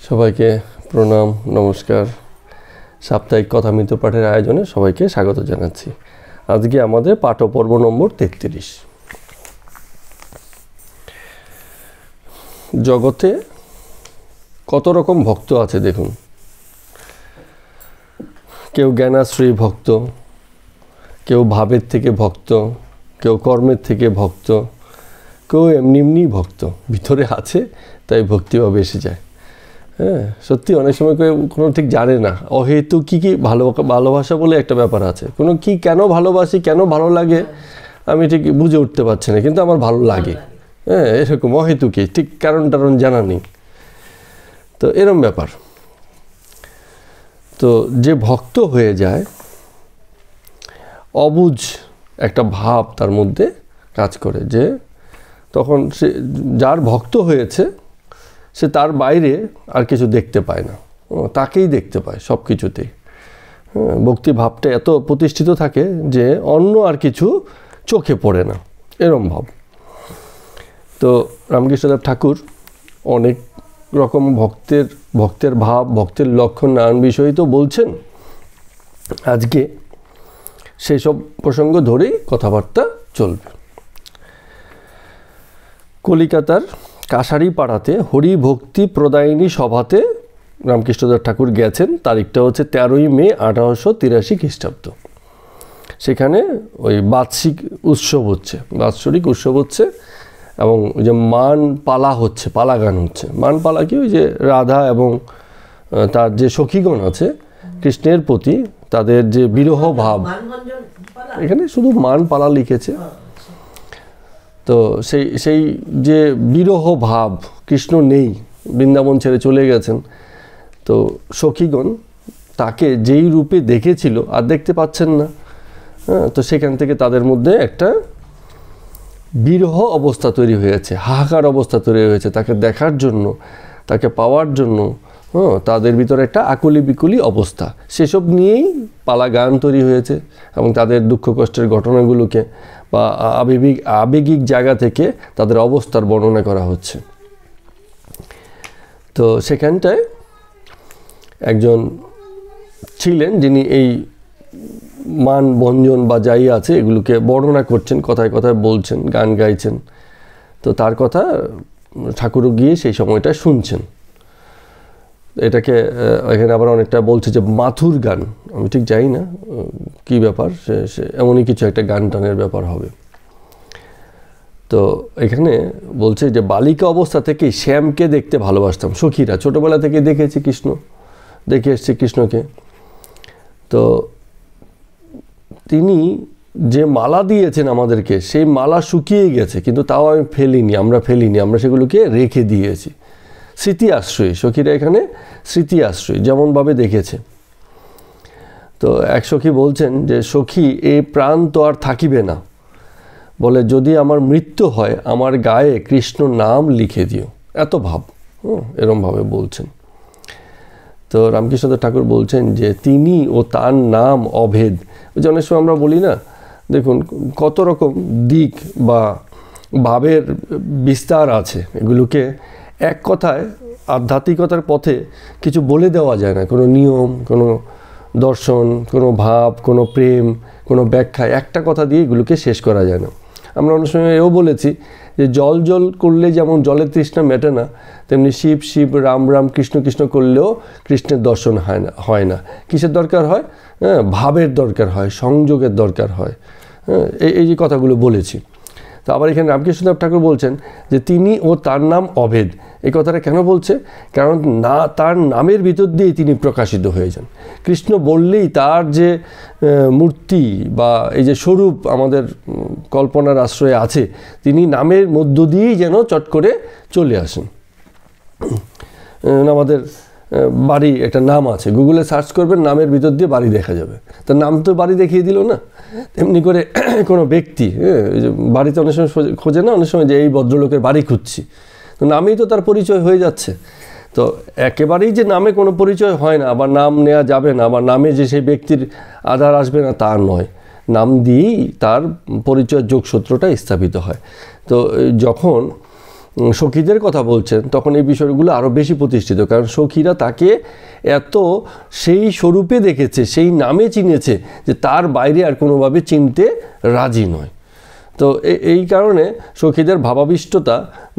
সবাইকে প্রণাম, নমস্কার। সাপ্তাহিক কথামৃত পাঠের আয়োজনে সবাইকে স্বাগত জানাচ্ছি। আজকে আমাদের পাঠ পর্ব নম্বর 33। জগতে কত রকম ভক্ত আছে দেখুন। কেউ জ্ঞানাশ্রয়ী ভক্ত, কেউ ভাবের থেকে ভক্ত, কেউ কর্মের থেকে ভক্ত, কেউ এমনি এমনি ভক্ত ভিতরে আছে, তাই ভক্তিভাবে এসে যায়। হ্যাঁ, সত্যি অনেক সময় কোনো ঠিক জানে না অহেতু কী ভালোবাসা বলে একটা ব্যাপার আছে। কোনো কেন ভালোবাসি, কেন ভালো লাগে আমি ঠিক বুঝে উঠতে পারছি না, কিন্তু আমার ভালো লাগে। হ্যাঁ, এরকম অহেতু কি ঠিক কারণ জানা নেই। তো এরম ব্যাপার। তো যে ভক্ত হয়ে যায়, অবুঝ একটা ভাব তার মধ্যে কাজ করে, যে তখন সে যার ভক্ত হয়েছে সে তার বাইরে আর কিছু দেখতে পায় না, তাকেই দেখতে পায় সব কিছুতেই। ভক্তি ভাবটা এত প্রতিষ্ঠিত থাকে যে অন্য আর কিছু চোখে পড়ে না, এরম ভাব। তো রামকৃষ্ণদেব ঠাকুর অনেক রকম ভক্তের ভাব, ভক্তের লক্ষণ, নানান বিষয় তো বলছেন। আজকে সেই সব প্রসঙ্গ ধরেই কথাবার্তা চলবে। কলিকাতার কাশারি পাড়াতে হরি ভক্তি প্রদায়িনী সভাতে রামকৃষ্ণদেব ঠাকুর গেছেন। তারিখটা হচ্ছে 13ই মে 1883 খ্রিস্টাব্দ। সেখানে ওই বাৎসরিক উৎসব হচ্ছে এবং যে মান পালা হচ্ছে, পালা গান হচ্ছে। মান পালা কি, ওই যে রাধা এবং তার যে সখীগণ আছে কৃষ্ণের প্রতি তাদের যে বিরহ ভাব, এখানে শুধু মান পালা লিখেছে। তো সেই যে বিরহ ভাব, কৃষ্ণ নেই, বৃন্দাবন ছেড়ে চলে গেছেন, তো সখীগণ তাকে যেই রূপে দেখেছিল আর দেখতে পাচ্ছেন না। হ্যাঁ, তো সেখান থেকে তাদের মধ্যে একটা বিরহ অবস্থা তৈরি হয়েছে, হাহাকার অবস্থা তৈরি হয়েছে। তাকে দেখার জন্য, তাকে পাওয়ার জন্য তাদের ভিতরে একটা আকুলি বিকুলি অবস্থা। সেসব নিয়েই পালা গান তৈরি হয়েছে এবং তাদের দুঃখ কষ্টের ঘটনাগুলোকে বা আবেগিক জায়গা থেকে তাদের অবস্থার বর্ণনা করা হচ্ছে। তো সেখানটায় একজন ছিলেন যিনি এই মান বঞ্জন বা যাই আছে এগুলোকে বর্ণনা করছেন, কথায় কথায় বলছেন, গান গাইছেন। তো তার কথা ঠাকুরও গিয়ে সেই সময়টা শুনছেন। এটাকে এখানে আবার অনেকটা বলছে যে মাথুর গান, আমি ঠিক জানি না কী ব্যাপার, সে এমনই কিছু একটা গান টানের ব্যাপার হবে। তো এখানে বলছে যে বালিকা অবস্থা থেকেই শ্যামকে দেখতে ভালোবাসতাম। সখীরা ছোটোবেলা থেকে দেখে এসছে কৃষ্ণকে। তো তিনি যে মালা দিয়েছেন আমাদেরকে, সেই মালা শুকিয়ে গেছে, কিন্তু তাও আমরা ফেলিনি, আমরা সেগুলোকে রেখে দিয়েছি। স্মৃতি আশ্রয়ী সখীরা, এখানে স্মৃতি আশ্রয়ী যেমনভাবে দেখেছে। তো এক সখী বলছেন যে সখী, এই প্রাণ তো আর থাকিবে না, বলে যদি আমার মৃত্যু হয় আমার গায়ে কৃষ্ণ নাম লিখে দিও। এত ভাব, এরমভাবে বলছেন। তো রামকৃষ্ণদেব ঠাকুর বলছেন যে তিনি ও তার নাম অভেদ। ওই যে অনেক সময় আমরা বলি না, দেখুন কত রকম দিক বা ভাবের বিস্তার আছে, এগুলোকে এক কথায় আধ্যাত্মিকতার পথে কিছু বলে দেওয়া যায় না। কোনো নিয়ম, কোনো দর্শন, কোনো ভাব, কোনো প্রেম, কোনো ব্যাখ্যা একটা কথা দিয়ে এগুলোকে শেষ করা যায় না। আমরা অনেক সময় এও বলেছি যে জল করলে যেমন জলের তৃষ্ণা মেটে না, তেমনি শিব শিব, রাম রাম, কৃষ্ণ কৃষ্ণ করলেও কৃষ্ণের দর্শন হয় না। কিসের দরকার হয়? হ্যাঁ, ভাবের দরকার হয়, সংযোগের দরকার হয়। হ্যাঁ, এই যে কথাগুলো বলেছি। তো আবার এখানে রামকৃষ্ণদেব ঠাকুর বলছেন যে তিনি ও তার নাম অভেদ। এই কথাটা কেন বলছে? কারণ তার নামের ভিতর দিয়েই তিনি প্রকাশিত হয়ে যান। কৃষ্ণ বললেই তার যে মূর্তি বা এই যে স্বরূপ আমাদের কল্পনার আশ্রয়ে আছে, তিনি নামের মধ্য দিয়েই যেন চট করে চলে আসেন। আমাদের বাড়ি একটা নাম আছে, গুগলে সার্চ করবেন, নামের ভিতর দিয়ে বাড়ি দেখা যাবে। তার নাম তো বাড়ি দেখিয়ে দিল না। তেমনি করে কোনো ব্যক্তি বাড়িতে অনেক সময় খোঁজে না, অনেক সময় যে এই ভদ্রলোকের বাড়ি খুঁজছি, তো নামেই তো তার পরিচয় হয়ে যাচ্ছে। তো একেবারেই যে নামে কোনো পরিচয় হয় না, আবার নাম নেওয়া যাবে না, আবার নামে যে সেই ব্যক্তির আধার আসবে না, তা নয়। নাম দিয়েই তার পরিচয় যোগসূত্রটা স্থাপিত হয়। তো যখন সখীদের কথা বলছেন তখন এই বিষয়গুলো আরও বেশি প্রতিষ্ঠিত, কারণ সখীরা তাকে এত সেই স্বরূপে দেখেছে, সেই নামে চিনেছে যে তার বাইরে আর কোনোভাবে চিনতে রাজি নয়। তো এই কারণে সখীদের ভাবাবিষ্টতা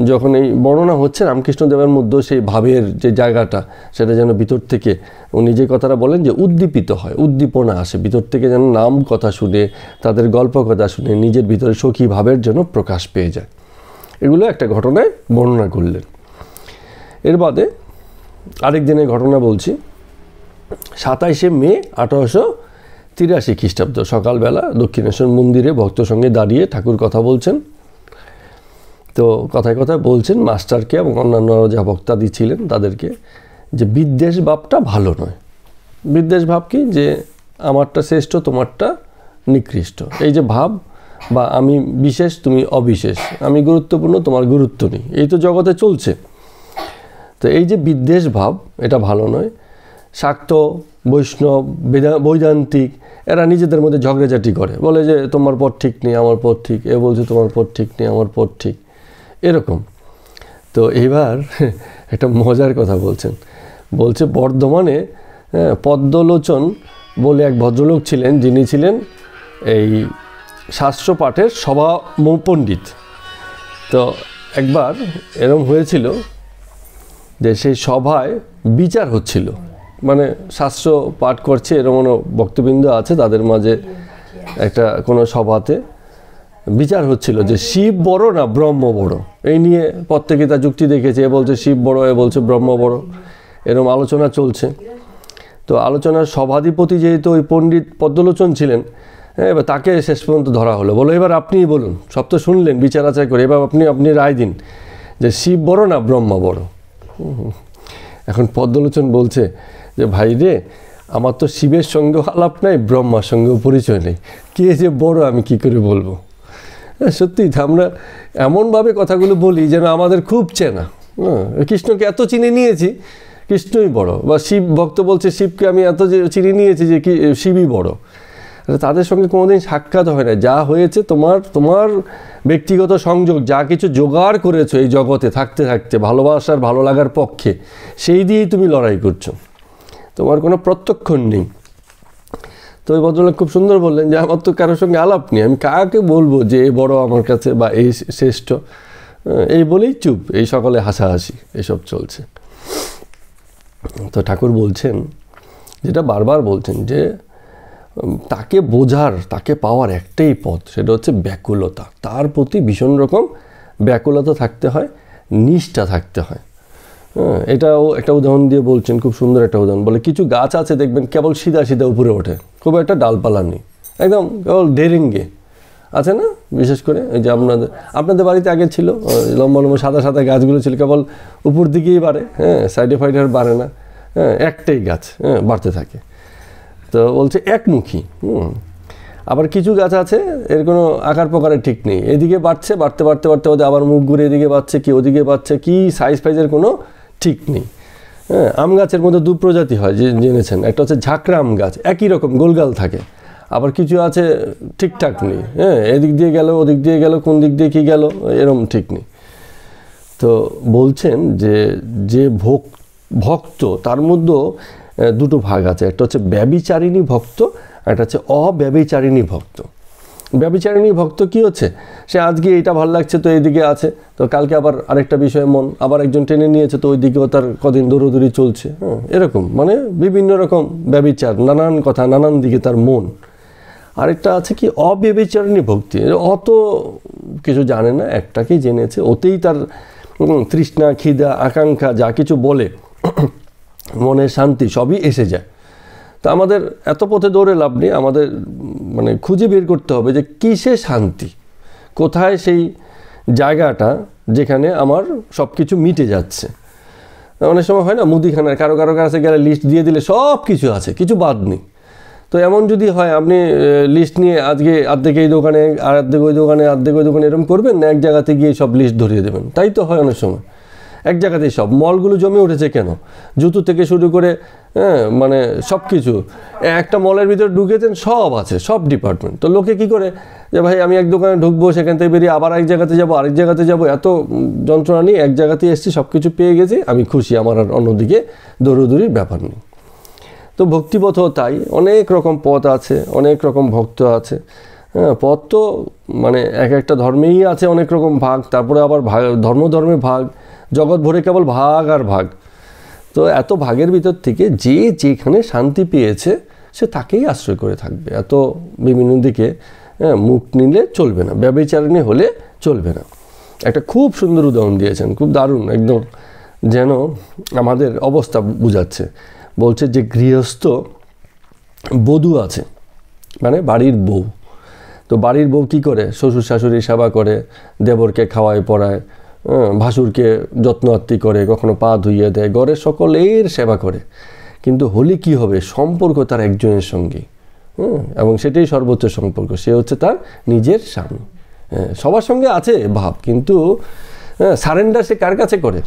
যখন এই বর্ণনা হচ্ছে রামকৃষ্ণদেবের মধ্যে, সেই ভাবের যে জায়গাটা সেটা যেন ভিতর থেকে, উনি যে কথাটা বলেন যে উদ্দীপিত হয়, উদ্দীপনা আসে ভিতর থেকে, যেন নাম কথা শুনে তাদের গল্প কথা শুনে নিজের ভিতরে সখী ভাবের যেন প্রকাশ পেয়ে যায়। এগুলো একটা ঘটনায় বর্ণনা করলেন। এর বাদে আরেক দিনের ঘটনা বলছি। 27শে মে 1883 খ্রিস্টাব্দ সকালবেলা দক্ষিণেশ্বর মন্দিরে ভক্ত সঙ্গে দাঁড়িয়ে ঠাকুর কথা বলছেন। তো কথায় কথায় বলছেন মাস্টারকে এবং অন্যান্য যা বক্তাদি ছিলেন তাদেরকে, যে বিদ্বেষ ভাবটা ভালো নয়। বিদ্বেষ ভাব কি? যে আমারটা শ্রেষ্ঠ, তোমারটা নিকৃষ্ট, এই যে ভাব, বা আমি বিশেষ তুমি অবিশেষ, আমি গুরুত্বপূর্ণ তোমার গুরুত্ব নেই, এই তো জগতে চলছে। তো এই যে বিদ্বেষ ভাব, এটা ভালো নয়। শাক্ত, বৈষ্ণব, বৈদান্তিক এরা নিজেদের মধ্যে ঝগড়াঝাটি করে, বলে যে তোমার পথ ঠিক নেই, আমার পথ ঠিক, এ বলছে তোমার পথ ঠিক নেই, আমার পথ ঠিক, এরকম। তো এইবার একটা মজার কথা বলছেন, বলছে বর্ধমানে পদ্মলোচন বলে এক ভদ্রলোক ছিলেন, যিনি ছিলেন এই শাস্ত্র পাঠের সভা পণ্ডিত। তো একবার এরকম হয়েছিল যে সেই সভায় বিচার হচ্ছিল, মানে শাস্ত্র পাঠ করছে এরকম বক্তবৃন্দ আছে, তাদের মাঝে একটা কোনো সভাতে বিচার হচ্ছিল যে শিব বড় না ব্রহ্ম বড়, এই নিয়ে প্রত্যেকে তার যুক্তি দেখেছে, এ বলছে শিব বড়, এ বলছে ব্রহ্ম বড়, এরকম আলোচনা চলছে। তো আলোচনার সভাধিপতি যেহেতু ওই পণ্ডিত পদ্মলোচন ছিলেন, এবার তাকে শেষ পর্যন্ত ধরা হলো, বলো এবার আপনিই বলুন, সব তো শুনলেন বিচার আচার করে, এবার আপনি রায় দিন যে শিব বড় না ব্রহ্মা বড়। এখন পদ্মলোচন বলছে যে ভাই রে, আমার তো শিবের সঙ্গেও আলাপ নাই, ব্রহ্মার সঙ্গেও পরিচয় নেই, কে যে বড় আমি কি করে বলবো। সত্যি আমরা এমনভাবে কথাগুলো বলি যেন আমাদের খুব চেনা। কৃষ্ণকে এত চিনে নিয়েছি, কৃষ্ণই বড়, বা শিব ভক্ত বলছে শিবকে আমি এত চিনে নিয়েছি যে কি শিবই বড়। তাদের সঙ্গে কোনোদিন সাক্ষাৎ হয় না। যা হয়েছে তোমার ব্যক্তিগত সংযোগ, যা কিছু জোগাড় করেছো এই জগতে থাকতে থাকতে ভালোবাসার ভালো লাগার পক্ষে, সেই দিয়েই তুমি লড়াই করছো, তোমার কোনো প্রত্যক্ষণ নেই। তো ওই ভদ্রলোক খুব সুন্দর বললেন যে আমার তো কারোর সঙ্গে আলাপ নেই, আমি কাকে বলবো যে এ বড় আমার কাছে বা এই শ্রেষ্ঠ, এই বলেই চুপ, এই সকলে হাসাহাসি এসব চলছে। তো ঠাকুর বলছেন, যেটা বারবার বলছেন, যে তাকে বোঝার, তাকে পাওয়ার একটাই পথ, সেটা হচ্ছে ব্যাকুলতা। তার প্রতি ভীষণ রকম ব্যাকুলতা থাকতে হয়, নিষ্ঠা থাকতে হয়। এটাও একটা উদাহরণ দিয়ে বলছেন, খুব সুন্দর একটা উদাহরণ। বলে কিছু গাছ আছে দেখবেন কেবল সিধা সিধা উপরে ওঠে, খুব একটা ডালপালা নেই, একদম কেবল ডেরেঙ্গে আছে না। বিশেষ করে এই যে আপনাদের বাড়িতে আগে ছিল লম্বা লম্বা সাদা সাদা গাছগুলো ছিল, কেবল উপর দিকেই বাড়ে, সাইডে ফাইডে আর বাড়ে না, একটাই গাছ বাড়তে থাকে। তো বলছে একমুখী। আবার কিছু গাছ আছে এর কোনো আকার প্রকারের ঠিক নেই, এদিকে বাড়ছে, বাড়তে বাড়তে বাড়তে ওদের আবার মুখ ঘুরে এদিকে বাড়ছে, কি ওদিকে বাড়ছে, কি সাইজ ফাইজের কোনো ঠিক নেই। আম গাছের মধ্যে দু প্রজাতি হয় জেনেছেন, একটা হচ্ছে ঝাঁকড়া আম গাছ, একই রকম গোলগাল থাকে, আবার কিছু আছে ঠিকঠাক নেই, এদিক দিয়ে গেল ওদিক দিয়ে গেল, কোন দিক দিয়ে কী গেল এরম ঠিক নেই। তো বলছেন যে ভক্ত তার মধ্যেও দুটো ভাগ আছে, একটা হচ্ছে ব্যভিচারিণী ভক্ত, একটা হচ্ছে অব্যভিচারিণী ভক্ত। ব্যভিচারিণী ভক্ত কি হচ্ছে, সে আজকে এটা ভালো লাগছে তো এইদিকে আছে, তো কালকে আবার আরেকটা বিষয়ে মন, আবার একজন টেনে নিয়েছে তো ওই দিকেও তার কদিন দৌড়দৌড়ি চলছে, এরকম মানে বিভিন্ন রকম ব্যভিচার, নানান কথা, নানান দিকে তার মন। আরেকটা আছে কি অব্যভিচারিণী ভক্তি, অত কিছু জানে না, একটাকেই জেনেছে, ওতেই তার তৃষ্ণা, খিদা, আকাঙ্ক্ষা যা কিছু বলে মনের শান্তি সবই এসে যায়। তা আমাদের এত পথে দৌড়ে লাভ নেই, আমাদের মানে খুঁজে বের করতে হবে যে কিসে শান্তি, কোথায় সেই জায়গাটা যেখানে আমার সব কিছু মিটে যাচ্ছে। অনেক সময় হয় না, মুদিখানার কারো কাছে গেলে লিস্ট দিয়ে দিলে সব কিছু আছে, কিছু বাদ নেই। তো এমন যদি হয় আপনি লিস্ট নিয়ে আজকে অর্ধেক এই দোকানে, আর অর্ধেক ওই দোকানে, অর্ধেক ওই দোকানে এরকম করবেন না, এক জায়গাতে গিয়ে সব লিস্ট ধরিয়ে দেবেন। তাই তো হয় অনেক সময়, এক জায়গাতেই সব মলগুলো জমে উঠেছে কেন, জুতো থেকে শুরু করে হ্যাঁ মানে সব কিছু, একটা মলের ভিতরে ঢুকেছেন সব আছে, সব ডিপার্টমেন্ট। তো লোকে কি করে যে ভাই আমি এক দোকানে ঢুকবো, সেখান থেকে বেরিয়ে আবার এক জায়গাতে যাবো, আরেক জায়গাতে যাবো, এত যন্ত্রণা নিয়ে এক জায়গাতেই এসেছি, সব কিছু পেয়ে গেছি, আমি খুশি, আমার আর অন্যদিকে দৌড়োদৌড়ির ব্যাপার নেই। তো ভক্তিপথও তাই, অনেক রকম পথ আছে, অনেক রকম ভক্ত আছে। হ্যাঁ, পথ তো মানে এক একটা ধর্মেই আছে অনেক রকম ভাগ, তারপরে আবার ধর্মে ভাগ, জগৎ ভরে কেবল ভাগ আর ভাগ। তো এত ভাগের ভিতর থেকে যে যেখানে শান্তি পেয়েছে সে তাকেই আশ্রয় করে থাকবে। এত বিভিন্ন দিকে মুখ নিলে চলবে না, ব্যভিচারিণী হলে চলবে না। একটা খুব সুন্দর উদাহরণ দিয়েছেন, খুব দারুণ, একদম যেন আমাদের অবস্থা বুঝাচ্ছে। বলছে যে গৃহস্থ বধূ আছে, মানে বাড়ির বউ। তো বাড়ির বউ কী করে? শ্বশুর শাশুড়ি সেবা করে, দেবরকে খাওয়ায় পড়ায়, ভাসুরকে যত্ন আত্তি করে, কখনো পা ধুইয়ে দেয়, ঘরের সকলের সেবা করে। কিন্তু হলে কি হবে? সম্পর্ক তার একজনের সঙ্গে, এবং সেটাই সর্বোচ্চ সম্পর্ক, সে হচ্ছে তার নিজের স্বামী। সবার সঙ্গে আছে ভাব, কিন্তু সারেন্ডার সে কার কাছে করে?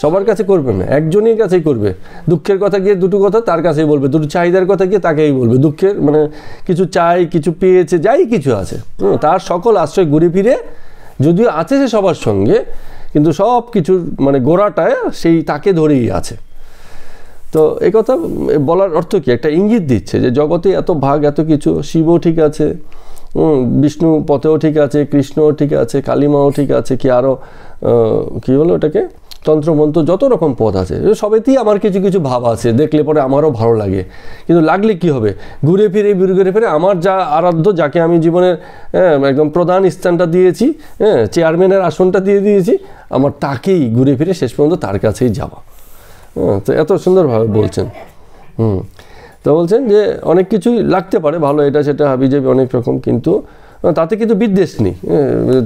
সবার কাছে করবে না, একজনের কাছেই করবে। দুঃখের কথা গিয়ে দুটো কথা তার কাছেই বলবে, দুটো চাহিদার কথা গিয়ে তাকেই বলবে। দুঃখের মানে কিছু চাই, কিছু পেয়েছে, যাই কিছু আছে, তার সকল আশ্রয় ঘুরে ফিরে যদিও আছে সে সবার সঙ্গে, কিন্তু সব কিছুর মানে গোড়াটায় সেই তাকে ধরেই আছে। তো এই কথা বলার অর্থ কি? একটা ইঙ্গিত দিচ্ছে যে জগতে এত ভাগ, এত কিছু, শিবও ঠিক আছে, বিষ্ণু পথেও ঠিক আছে, কৃষ্ণও ঠিক আছে, কালীমাও ঠিক আছে, কি আরও কী বলো ওটাকে, তন্ত্রমন্ত্র, যত রকম পথ আছে, সবেতেই আমার কিছু কিছু ভাব আছে, দেখলে পরে আমারও ভালো লাগে। কিন্তু লাগলে কি হবে? ঘুরে ফিরে আমার যা আরাধ্য, যাকে আমি জীবনের একদম প্রধান স্থানটা দিয়েছি, চেয়ারম্যানের আসনটা দিয়ে দিয়েছি, আমার তাকেই ঘুরে ফিরে শেষ পর্যন্ত তার কাছেই যাওয়া। তো এত সুন্দরভাবে বলছেন। তো বলছেন যে অনেক কিছুই লাগতে পারে ভালো, এটা সেটা হাবিজাবি অনেক রকম, কিন্তু তাতে কিন্তু বিদ্বেষ নেই।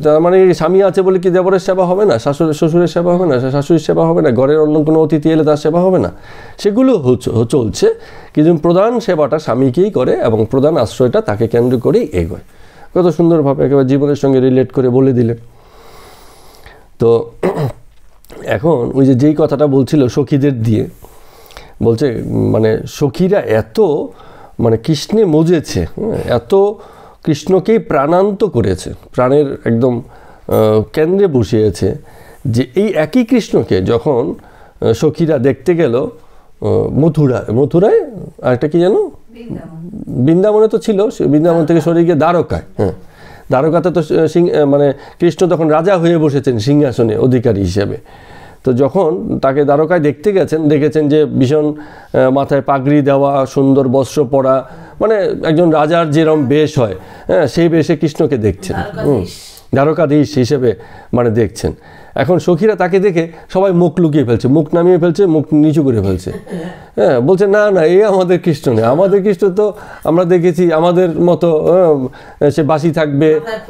তার মানে স্বামী আছে বলে কি দেবরের সেবা হবে না, শ্বশুরের সেবা হবে না, শাশুড়ির সেবা হবে না, ঘরের অন্য কোনো অতিথি এলে তার সেবা হবে না? সেগুলো চলছে, কিন্তু প্রধান সেবাটা স্বামীকেই করে এবং প্রধান আশ্রয়টা তাকে কেন্দ্র করেই এগোয়। কত সুন্দরভাবে একেবারে জীবনের সঙ্গে রিলেট করে বলে দিলেন। তো এখন ওই যেই কথাটা বলছিল সখীদের দিয়ে, বলছে মানে সখীরা এত মানে কৃষ্ণে মজেছে, এত কৃষ্ণকেই প্রাণান্ত করেছে, প্রাণের একদম কেন্দ্রে বসিয়েছে, যে এই একই কৃষ্ণকে যখন সখীরা দেখতে গেল মথুরায় আরেকটা কি জানো, বৃন্দাবনে তো ছিল, বৃন্দাবন থেকে সরে গিয়ে দ্বারকায়। দ্বারকাতে তো মানে কৃষ্ণ তখন রাজা হয়ে বসেছেন সিংহাসনে অধিকারী হিসেবে। তো যখন তাকে দ্বারকায় দেখতে গেছেন, দেখেছেন যে ভীষণ মাথায় পাগড়ি দেওয়া, সুন্দর বস্ত্র পরা, মানে একজন রাজার যেরকম বেশ হয়, সেই বেশে কৃষ্ণকে দেখছেন, দ্বারকাধীশ হিসেবে মানে দেখছেন। এখন সখীরা তাকে দেখে সবাই মুখ লুকিয়ে ফেলছে, মুখ নামিয়ে ফেলছে, মুখ নিচু করে ফেলছে। বলছে না না, এই আমাদের কৃষ্ণ নেই, আমাদের কৃষ্ণ তো আমরা দেখেছি আমাদের মতো, সে বাঁশি থাকবে,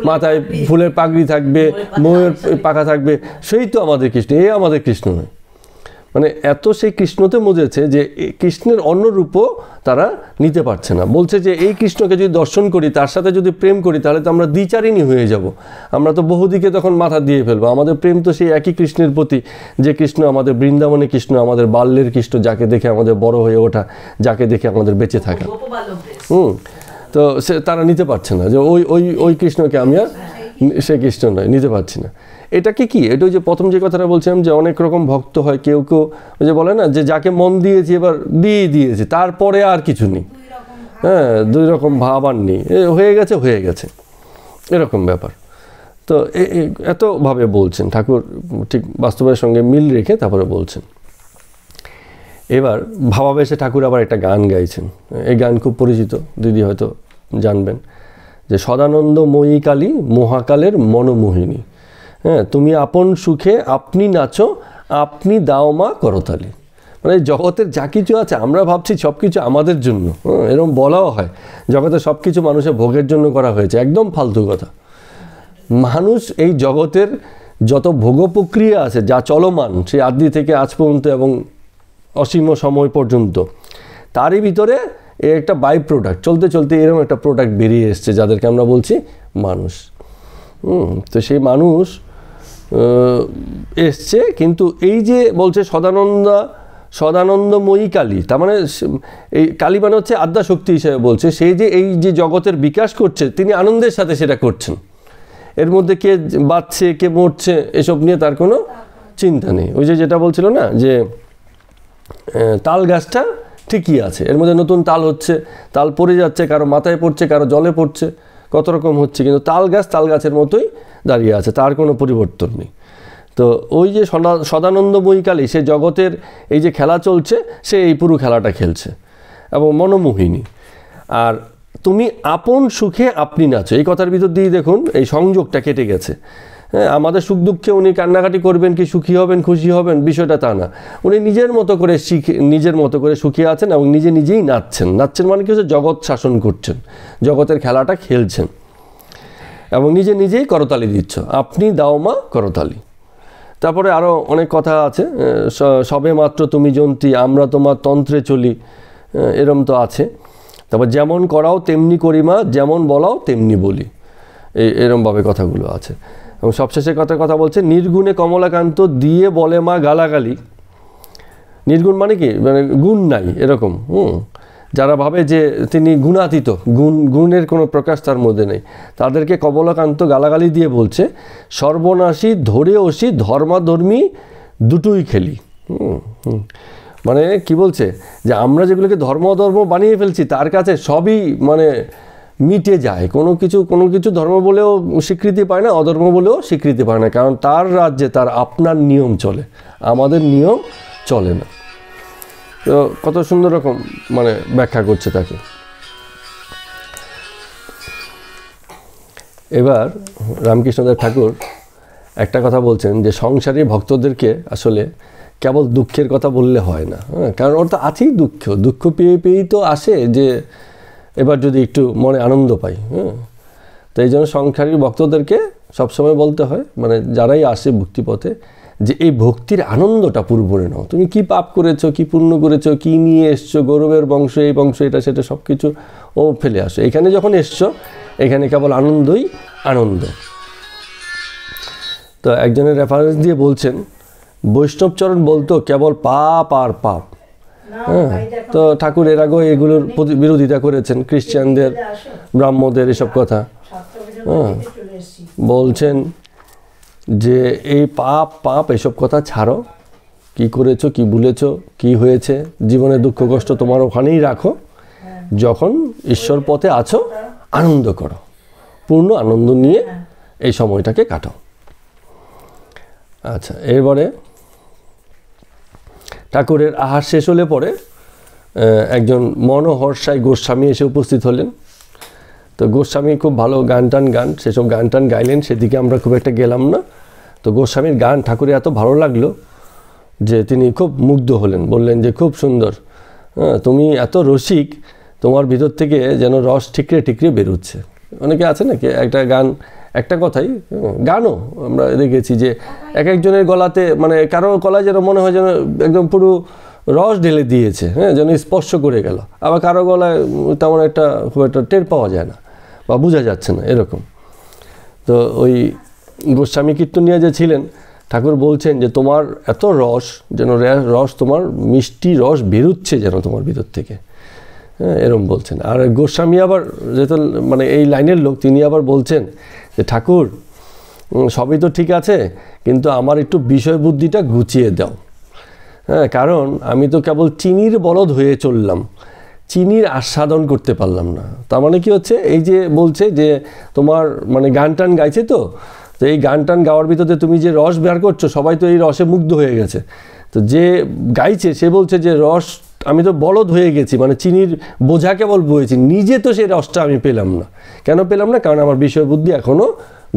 মাথায় ফুলের পাগড়ি থাকবে, ময়ূর পাখা থাকবে, সেই তো আমাদের কৃষ্ণ, এই আমাদের কৃষ্ণ নয়। মানে এত সেই কৃষ্ণতে মজেছে যে কৃষ্ণের অন্য রূপও তারা নিতে পারছে না। বলছে যে এই কৃষ্ণকে যদি দর্শন করি, তার সাথে যদি প্রেম করি, তাহলে তো আমরা দ্বিচারিণী হয়ে যাব, আমরা তো বহুদিকে তখন মাথা দিয়ে ফেলবো। আমাদের প্রেম তো সেই একই কৃষ্ণের প্রতি, যে কৃষ্ণ আমাদের বৃন্দাবনে কৃষ্ণ, আমাদের বাল্যের কৃষ্ণ, যাকে দেখে আমাদের বড় হয়ে ওঠা, যাকে দেখে আমাদের বেঁচে থাকা। তো সে তারা নিতে পারছে না যে ওই কৃষ্ণকে আমি আর সে কৃষ্ণ নয়, নিতে পারছি না। এটাকে কি, এটা যে প্রথম যে কথাটা বলছিলাম যে অনেক রকম ভক্ত হয়, কেউ যে বলে না যে যাকে মন দিয়েছি এবার দিয়েছি, তারপরে আর কিছু নেই, দুই রকম ভাব আর নেই, হয়ে গেছে এরকম ব্যাপার। তো এতভাবে বলছেন ঠাকুর, ঠিক বাস্তবের সঙ্গে মিল রেখে তারপরে বলছেন। এবার ভাবাবেশে ঠাকুর আবার একটা গান গাইছেন, এই গান খুব পরিচিত, দিদি হয়তো জানবেন, যে সদানন্দময়ী কালী মহাকালের মনোমোহিনী, তুমি আপন সুখে আপনি নাচো, আপনি দাও মা করতালি। মানে জগতের যা কিছু আছে আমরা ভাবছি সব কিছু আমাদের জন্য, এরকম বলাও হয়, জগতে সব কিছু মানুষের ভোগের জন্য করা হয়েছে, একদম ফালতু কথা। মানুষ এই জগতের যত ভোগ প্রক্রিয়া আছে, যা চলমান সেই আদি থেকে আজ পর্যন্ত এবং অসীম সময় পর্যন্ত, তারই ভিতরে একটা বাই প্রোডাক্ট, চলতে এরকম একটা প্রোডাক্ট বেরিয়ে এসছে, যাদেরকে আমরা বলছি মানুষ। তো সেই মানুষ এসছে, কিন্তু এই যে বলছে সদানন্দময়ী কালী, তার মানে এই কালী মানে হচ্ছে আদ্যা শক্তি হিসেবে বলছে, সেই যে এই যে জগতের বিকাশ করছে তিনি আনন্দের সাথে সেটা করছেন। এর মধ্যে কে বাঁচছে কে মরছে এসব নিয়ে তার কোনো চিন্তা নেই। ওই যে যেটা বলছিল না যে তাল গাছটা ঠিকই আছে, এর মধ্যে নতুন তাল হচ্ছে, তাল পড়ে যাচ্ছে, কারো মাথায় পড়ছে, কারো জলে পড়ছে, কত রকম হচ্ছে, কিন্তু তাল গাছের মতোই দাঁড়িয়ে আছে, তার কোনো পরিবর্তন নেই। তো ওই যে সদানন্দময়ী কালী, সে জগতের এই যে খেলা চলছে সে এই পুরো খেলাটা খেলছে এবং মনোমোহিনী। আর তুমি আপন সুখে আপনি নাচো, এই কথার ভিতর দিয়ে দেখুন এই সংযোগটা কেটে গেছে। হ্যাঁ, আমাদের সুখ দুঃখে উনি কান্নাকাটি করবেন কি সুখী হবেন খুশি হবেন বিষয়টা তা না, উনি নিজের মতো করে সুখী আছেন এবং নিজেই নাচছেন মানে কি হচ্ছে জগৎ শাসন করছেন, জগতের খেলাটা খেলছেন এবং নিজেই করতালি দিচ্ছ, আপনি দাও মা করতালি। তারপরে আরও অনেক কথা আছে, সবে মাত্র তুমি জন্তি আমরা তোমার তন্ত্রে চলি, এরম তো আছে। তারপর যেমন করাও তেমনি করি মা, যেমন বলাও তেমনি বলি, এরমভাবে কথাগুলো আছে। এবং সবশেষে কথা বলছে নির্গুণে কমলাকান্ত দিয়ে বলে মা গালাগালি। নির্গুণ মানে কি, মানে গুণ নাই এরকম, যারা ভাবে যে তিনি গুণাতীত, গুণের কোনো প্রকাশ তার মধ্যে নেই, তাদেরকে কমলাকান্ত গালাগালি দিয়ে বলছে সর্বনাশী ধরে ওসি ধর্মাধর্মী দুটোই খেলি। মানে কি বলছে যে আমরা যেগুলোকে ধর্ম বানিয়ে ফেলছি তার কাছে সবই মানে মিটে যায়, কোনো কিছু ধর্ম বলেও স্বীকৃতি পায় না, অধর্ম বলেও স্বীকৃতি পায় না, কারণ তার রাজ্যে তার আপনার নিয়ম চলে, আমাদের নিয়ম চলে না। তো কত সুন্দর রকম মানে ব্যাখ্যা করছে তাকে। এবার রামকৃষ্ণদেব ঠাকুর একটা কথা বলছেন যে সংসারী ভক্তদেরকে আসলে কেবল দুঃখের কথা বললে হয় না, কারণ ওর তো আছেই দুঃখ পেয়েই তো আসে যে এবার যদি একটু মনে আনন্দ পাই। তো এই জন্য সংসারী ভক্তদেরকে সবসময় বলতে হয়, মানে যারাই আসে ভক্তিপথে, যে এই ভক্তির আনন্দটা পুরোপুরি নাও। তুমি কি পাপ করেছো, কি পুণ্য করেছো, কি নিয়ে এসছো, গৌরবের বংশ এই বংশ এটা সেটা সব কিছু ফেলে আসো, এখানে যখন এসছো এখানে কেবল আনন্দই আনন্দ। তো একজনের রেফারেন্স দিয়ে বলছেন বৈষ্ণবচরণ বলতো কেবল পাপ আর পাপ। তো ঠাকুর এর আগেও এগুলোর বিরোধিতা করেছেন, খ্রিস্টানদের ব্রাহ্মদের এসব কথা। বলছেন যে এই পাপ এসব কথা ছাড়ো, কি করেছো, কি ভুলেছো, কি হয়েছে, জীবনে দুঃখ কষ্ট তোমার ওখানেই রাখো, যখন ঈশ্বর পথে আছো আনন্দ করো, পূর্ণ আনন্দ নিয়ে এই সময়টাকে কাটাও। আচ্ছা, এরপরে ঠাকুরের আহার শেষ হলে পরে একজন মনোহর্ষায় গোস্বামী এসে উপস্থিত হলেন। তো গোস্বামী খুব ভালো গান সেসব গান গাইলেন, সেদিকে আমরা খুব একটা গেলাম না। তো গোস্বামীর গান ঠাকুরের এত ভালো লাগলো যে তিনি খুব মুগ্ধ হলেন, বললেন যে খুব সুন্দর, তুমি এত রসিক, তোমার ভিতর থেকে যেন রস ঠিকরে বেরোচ্ছে। অনেকে আছে নাকি একটা গান, একটা কথাই গানও আমরা দেখেছি যে একজনের গলাতে মানে কারো গলায় যেন মনে হয় যেন একদম পুরো রস ঢেলে দিয়েছে, যেন স্পর্শ করে গেল, আবার কারো গলায় তেমন খুব একটা টের পাওয়া যায় না বা বোঝা যাচ্ছে না এরকম। তো ওই গোস্বামী কীর্তনিয়া যে ছিলেন, ঠাকুর বলছেন যে তোমার এত রস যেন তোমার মিষ্টি রস বেরোচ্ছে যেন তোমার ভিতর থেকে, এরকম বলছেন। আর গোস্বামী আবার যেহেতু মানে এই লাইনের লোক, তিনি আবার বলছেন যে ঠাকুর সবই তো ঠিক আছে, কিন্তু আমার একটু বিষয় বুদ্ধিটা গুছিয়ে দাও। কারণ আমি তো কেবল চিনির বলদ হয়ে চললাম, চিনির আস্বাদন করতে পারলাম না। তার মানে কি হচ্ছে, এই যে বলছে যে তোমার মানে গান গাইছে, তো এই গান গাওয়ার ভিতরে তুমি যে রস বের করছো, সবাই তো এই রসে মুগ্ধ হয়ে গেছে। তো যে গাইছে সে বলছে যে রস আমি তো বলদ হয়ে গেছি, মানে চিনির বোঝা কেবল বয়েছি, নিজে তো সেই রসটা আমি পেলাম না। কেন পেলাম না? কারণ আমার বিষয় বুদ্ধি এখনও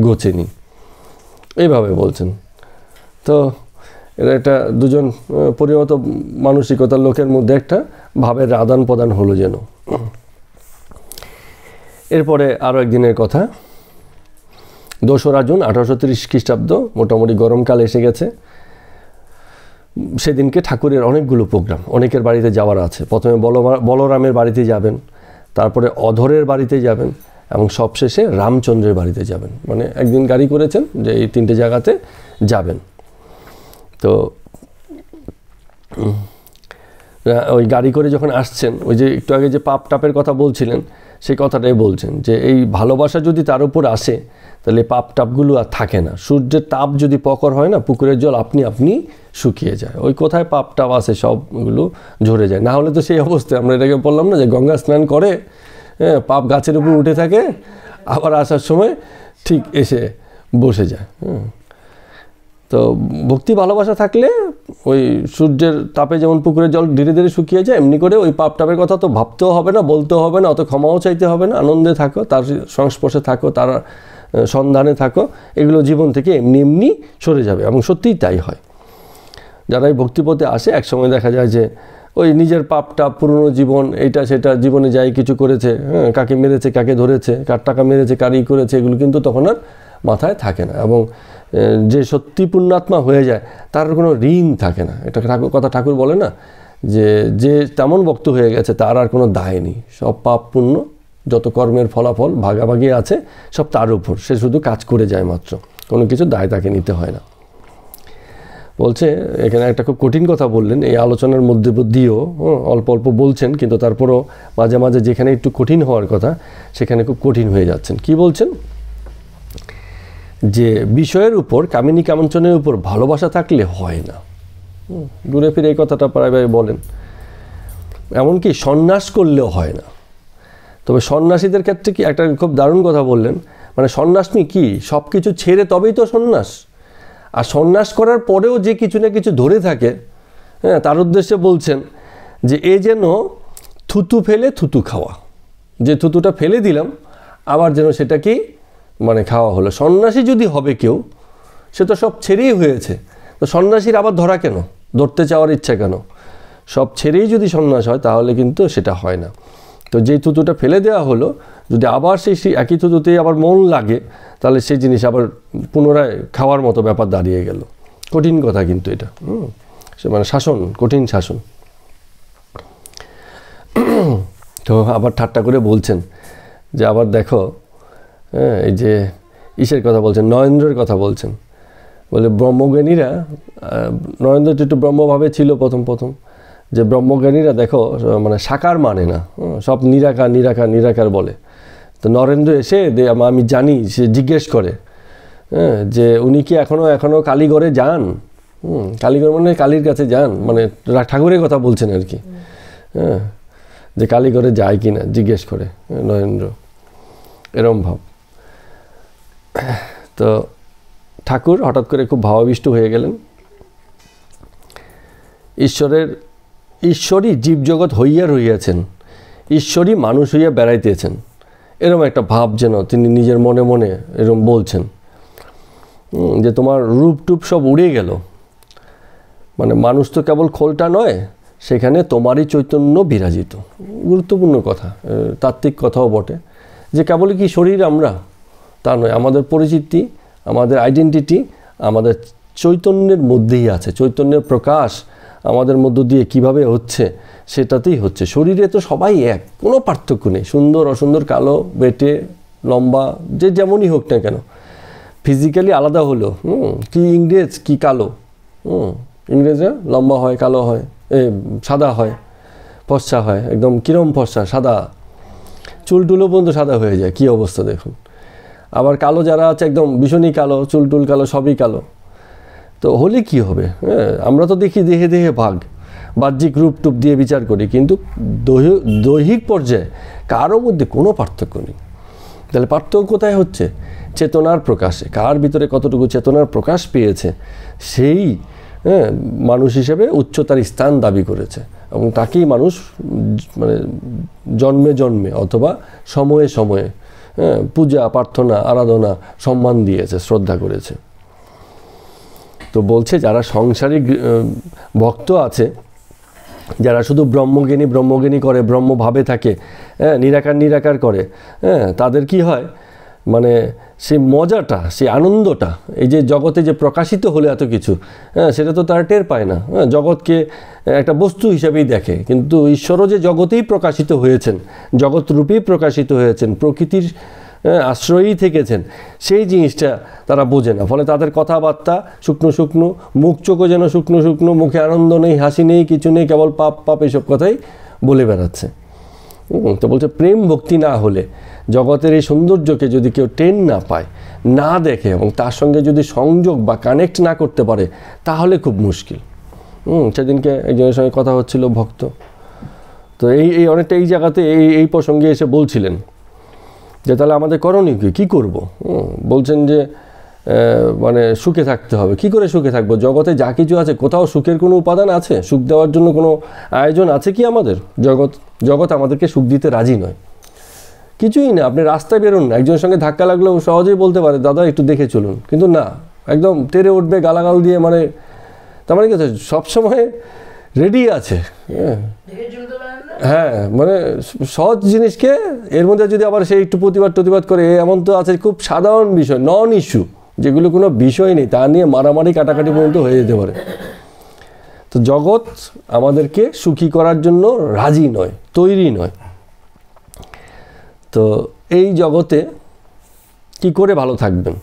গোছেনি, এইভাবে বলছেন। তো এটা একটা দুজন পরিণত মানসিকতার লোকের মধ্যে একটা ভাবের আদান প্রদান হলো যেন। এরপরে আরও একদিনের কথা, 2রা জুন 1830 খ্রিস্টাব্দ, মোটামুটি গরমকাল এসে গেছে। সেদিনকে ঠাকুরের অনেকগুলো প্রোগ্রাম, অনেকের বাড়িতে যাওয়ার আছে। প্রথমে বলরামের বাড়িতে যাবেন, তারপরে অধরের বাড়িতে যাবেন এবং সবশেষে রামচন্দ্রের বাড়িতে যাবেন। মানে একদিন গাড়ি করেছেন যে এই 3টে জায়গাতে যাবেন। তো ওই গাড়ি করে যখন আসছেন, ওই যে একটু আগে যে পাপ টাপের কথা বলছিলেন, সেই কথাটাই বলছেন যে এই ভালোবাসা যদি তার উপর আসে তাহলে পাপ টাপগুলো আর থাকে না। সূর্যের তাপ যদি প্রখর হয় না, পুকুরের জল আপনি আপনি শুকিয়ে যায়। ওই কোথায় পাপ টাপ আসে সবগুলো ঝরে যায়। না হলে তো সেই অবস্থায় আমরা এটাকে বললাম না যে গঙ্গা স্নান করে, হ্যাঁ, পাপ গাছের উপর উঠে থাকে, আবার আসার সময় ঠিক এসে বসে যায়। তো ভক্তি ভালোবাসা থাকলে ওই সূর্যের তাপে যেমন পুকুরের জল ধীরে ধীরে শুকিয়ে যায়, এমনি করে ওই পাপ টাপের কথা তো ভাবতেও হবে না, বলতেও হবে না, অত ক্ষমাও চাইতে হবে না। আনন্দে থাকো, তার সংস্পর্শে থাকো, তার সন্ধানে থাকো, এগুলো জীবন থেকে এমনি এমনি সরে যাবে। এবং সত্যিই তাই হয়। যারা এই ভক্তিপথে আসে একসময় দেখা যায় যে ওই নিজের পাপটা, পুরনো জীবন, এইটা সেটা, জীবনে যাই কিছু করেছে, হ্যাঁ, কাকে মেরেছে, কাকে ধরেছে, কার টাকা মেরেছে, কারই করেছে, এগুলো কিন্তু তখন আর মাথায় থাকে না। এবং যে সত্যি পুণ্যাত্মা হয়ে যায় তার কোনো ঋণ থাকে না। এটা ঠাকুর বলে না যে তেমন ভক্ত হয়ে গেছে তার আর কোনো দায় নেই। সব পাপ পুণ্য যত কর্মের ফলাফল ভাগাভাগি আছে সব তার উপর, সে শুধু কাজ করে যায় মাত্র, কোনো কিছু দায় তাকে নিতে হয় না। বলছে এখানে একটা খুব কঠিন কথা বললেন এই আলোচনার মধ্যে দিয়েও, অল্প অল্প বলছেন কিন্তু তারপরও মাঝে মাঝে যেখানে একটু কঠিন হওয়ার কথা সেখানে খুব কঠিন হয়ে যাচ্ছেন। কি বলছেন? যে বিষয়ের উপর, কামিনী কাঞ্চনের উপর ভালোবাসা থাকলে হয় না। ঘুরে ফিরে এই কথাটা প্রায় বলেন। এমনকি সন্ন্যাস করলেও হয় না। তবে সন্ন্যাসীদের ক্ষেত্রে কি একটা খুব দারুণ কথা বললেন, মানে সন্ন্যাস কি সব কিছু ছেড়ে তবেই তো সন্ন্যাস। আর সন্ন্যাস করার পরেও যে কিছু না কিছু ধরে থাকে, হ্যাঁ, তার উদ্দেশ্যে বলছেন যে এ যেন থুতু ফেলে থুতু খাওয়া, যে থুতুটা ফেলে দিলাম আবার যেন সেটা কি মানে খাওয়া হলো। সন্ন্যাসী যদি হবে কেউ, সে তো সব ছেড়েই হয়েছে, তো সন্ন্যাসীর আবার ধরা কেন, ধরতে চাওয়ার ইচ্ছা কেন? সব ছেড়েই যদি সন্ন্যাস হয় তাহলে কিন্তু সেটা হয় না। তো যেই থুতুটা ফেলে দেওয়া হলো, যদি আবার সেই একই থুতুতেই আবার মন লাগে তাহলে সেই জিনিস আবার পুনরায় খাওয়ার মতো ব্যাপার দাঁড়িয়ে গেল। কঠিন কথা কিন্তু এটা, মানে শাসন, কঠিন শাসন। তো আবার ঠাট্টা করে বলছেন যে আবার দেখো, হ্যাঁ, এই যে ইসের কথা বলছেন, নরেন্দ্রের কথা বলছেন। বলে ব্রহ্মজ্ঞানীরা, নরেন্দ্র একটু ব্রহ্মভাবে ছিল প্রথম যে ব্রহ্মজ্ঞানীরা দেখো মানে সাকার মানে না, সব নিরাকার নিরাকার নিরাকার বলে। তো নরেন্দ্র এসে আমি জানি, সে জিজ্ঞেস করে, হ্যাঁ, যে উনি কি এখনো কালীঘরে যান? কালীঘর মানে কালীর কাছে যান, মানে ঠাকুরের কথা বলছেন আর কি, হ্যাঁ, যে কালীঘরে যায় কি না জিজ্ঞেস করে নরেন্দ্র, এরম ভাব। তো ঠাকুর হঠাৎ করে খুব ভাবাবিষ্ট হয়ে গেলেন। ঈশ্বরই জীবজগৎ হইয়া রহিয়াছেন, ঈশ্বরই মানুষ হইয়া বেড়াইতেছেন, এরম একটা ভাব যেন তিনি নিজের মনে মনে এরম বলছেন যে তোমার রূপ টুপ সব উড়ে গেল, মানে মানুষ তো কেবল খোলটা নয়, সেখানে তোমারই চৈতন্য বিরাজিত। গুরুত্বপূর্ণ কথা, তাত্ত্বিক কথাও বটে, যে কেবলই কি শরীর আমরা, তা নয়। আমাদের পরিচিতি, আমাদের আইডেন্টিটি আমাদের চৈতন্যের মধ্যেই আছে। চৈতন্যের প্রকাশ আমাদের মধ্য দিয়ে কিভাবে হচ্ছে সেটাতেই হচ্ছে। শরীরে তো সবাই এক, কোনো পার্থক্য নেই। সুন্দর অসুন্দর, কালো বেটে লম্বা, যে যেমনই হোক না কেন, ফিজিক্যালি আলাদা হলো, কি ইংরেজ কি কালো, ইংরেজরা লম্বা হয়, কালো হয়, সাদা হয়, ফর্সা হয়, একদম কিরম ফর্সা, সাদা, চুলটুলও পর্যন্ত সাদা হয়ে যায়, কি অবস্থা দেখুন। আবার কালো যারা আছে একদম ভীষণই কালো, চুলটুল কালো, সবই কালো। তো হলে কি হবে? হ্যাঁ, আমরা তো দেখি দেহে দেহে ভাগ, বাহ্যিক রূপ টুপ দিয়ে বিচার করি, কিন্তু দৈহিক পর্যায়ে কারোর মধ্যে কোনো পার্থক্য নেই। তাহলে পার্থক্য কোথায় হচ্ছে? চেতনার প্রকাশে। কার ভিতরে কতটুকু চেতনার প্রকাশ পেয়েছে সেই মানুষ হিসেবে উচ্চতার স্থান দাবি করেছে, এবং তাকেই মানুষ মানে জন্মে জন্মে অথবা সময়ে সময়ে পূজা প্রার্থনা আরাধনা সম্মান দিয়েছে, শ্রদ্ধা করেছে। তো বলছে যারা সংসারিক ভক্ত আছে, যারা শুধু ব্রহ্মজ্ঞানী করে, ব্রহ্মভাবে থাকে, নিরাকার নিরাকার করে, তাদের কি হয়, মানে সেই মজাটা, সেই আনন্দটা, এই যে জগতে যে প্রকাশিত হলে এত কিছু, সেটা তো তারা টের পায় না। জগৎকে একটা বস্তু হিসাবেই দেখে, কিন্তু ঈশ্বরও যে জগতেই প্রকাশিত হয়েছেন, জগৎরূপেই প্রকাশিত হয়েছেন, প্রকৃতির আশ্রয়ই থেকেছেন, সেই জিনিসটা তারা বোঝে না। ফলে তাদের কথাবার্তা শুকনো শুকনো, মুখ চোখও যেন শুকনো শুকনো, মুখে আনন্দ নেই, হাসি নেই, কিছু নেই, কেবল পাপ পাপ এইসব কথাই বলে বেড়াচ্ছে। তো বলছে প্রেম ভক্তি না হলে, জগতের এই সৌন্দর্যকে যদি কেউ টেন না পায়, না দেখে এবং তার সঙ্গে যদি সংযোগ বা কানেক্ট না করতে পারে, তাহলে খুব মুশকিল। সেদিনকে একজনের সঙ্গে কথা হচ্ছিল ভক্ত, তো এই অনেকটা এই জায়গাতে এই প্রসঙ্গে এসে বলছিলেন যে তাহলে আমাদের করণীয় কী করবো। বলছেন যে মানে সুখে থাকতে হবে। কি করে সুখে থাকবো? জগতে যা কিছু আছে, কোথাও সুখের কোনো উপাদান আছে? সুখ দেওয়ার জন্য কোনো আয়োজন আছে কি আমাদের? জগৎ আমাদেরকে সুখ দিতে রাজি নয়, কিছুই না। আপনি রাস্তায় বেরোন না, একজনের সঙ্গে ধাক্কা লাগলেও সহজেই বলতে পারে দাদা একটু দেখে চলুন, কিন্তু না, একদম তেরে উঠবে গালাগাল দিয়ে, মানে তার মানে কি আছে, সবসময় রেডি আছে। হ্যাঁ, মানে সহজ জিনিসকে এর মধ্যে যদি আবার সে একটু প্রতিবাদ করে, এমন তো আছে খুব সাধারণ বিষয়, নন ইস্যু, যেগুলো কোনো বিষয় নেই, তা নিয়ে মারামারি কাটাকাটি পর্যন্ত হয়ে যেতে পারে। তো জগৎ আমাদেরকে সুখী করার জন্য রাজি নয়, তৈরি নয়। তো এই জগতে কি করে ভালো থাকবেন?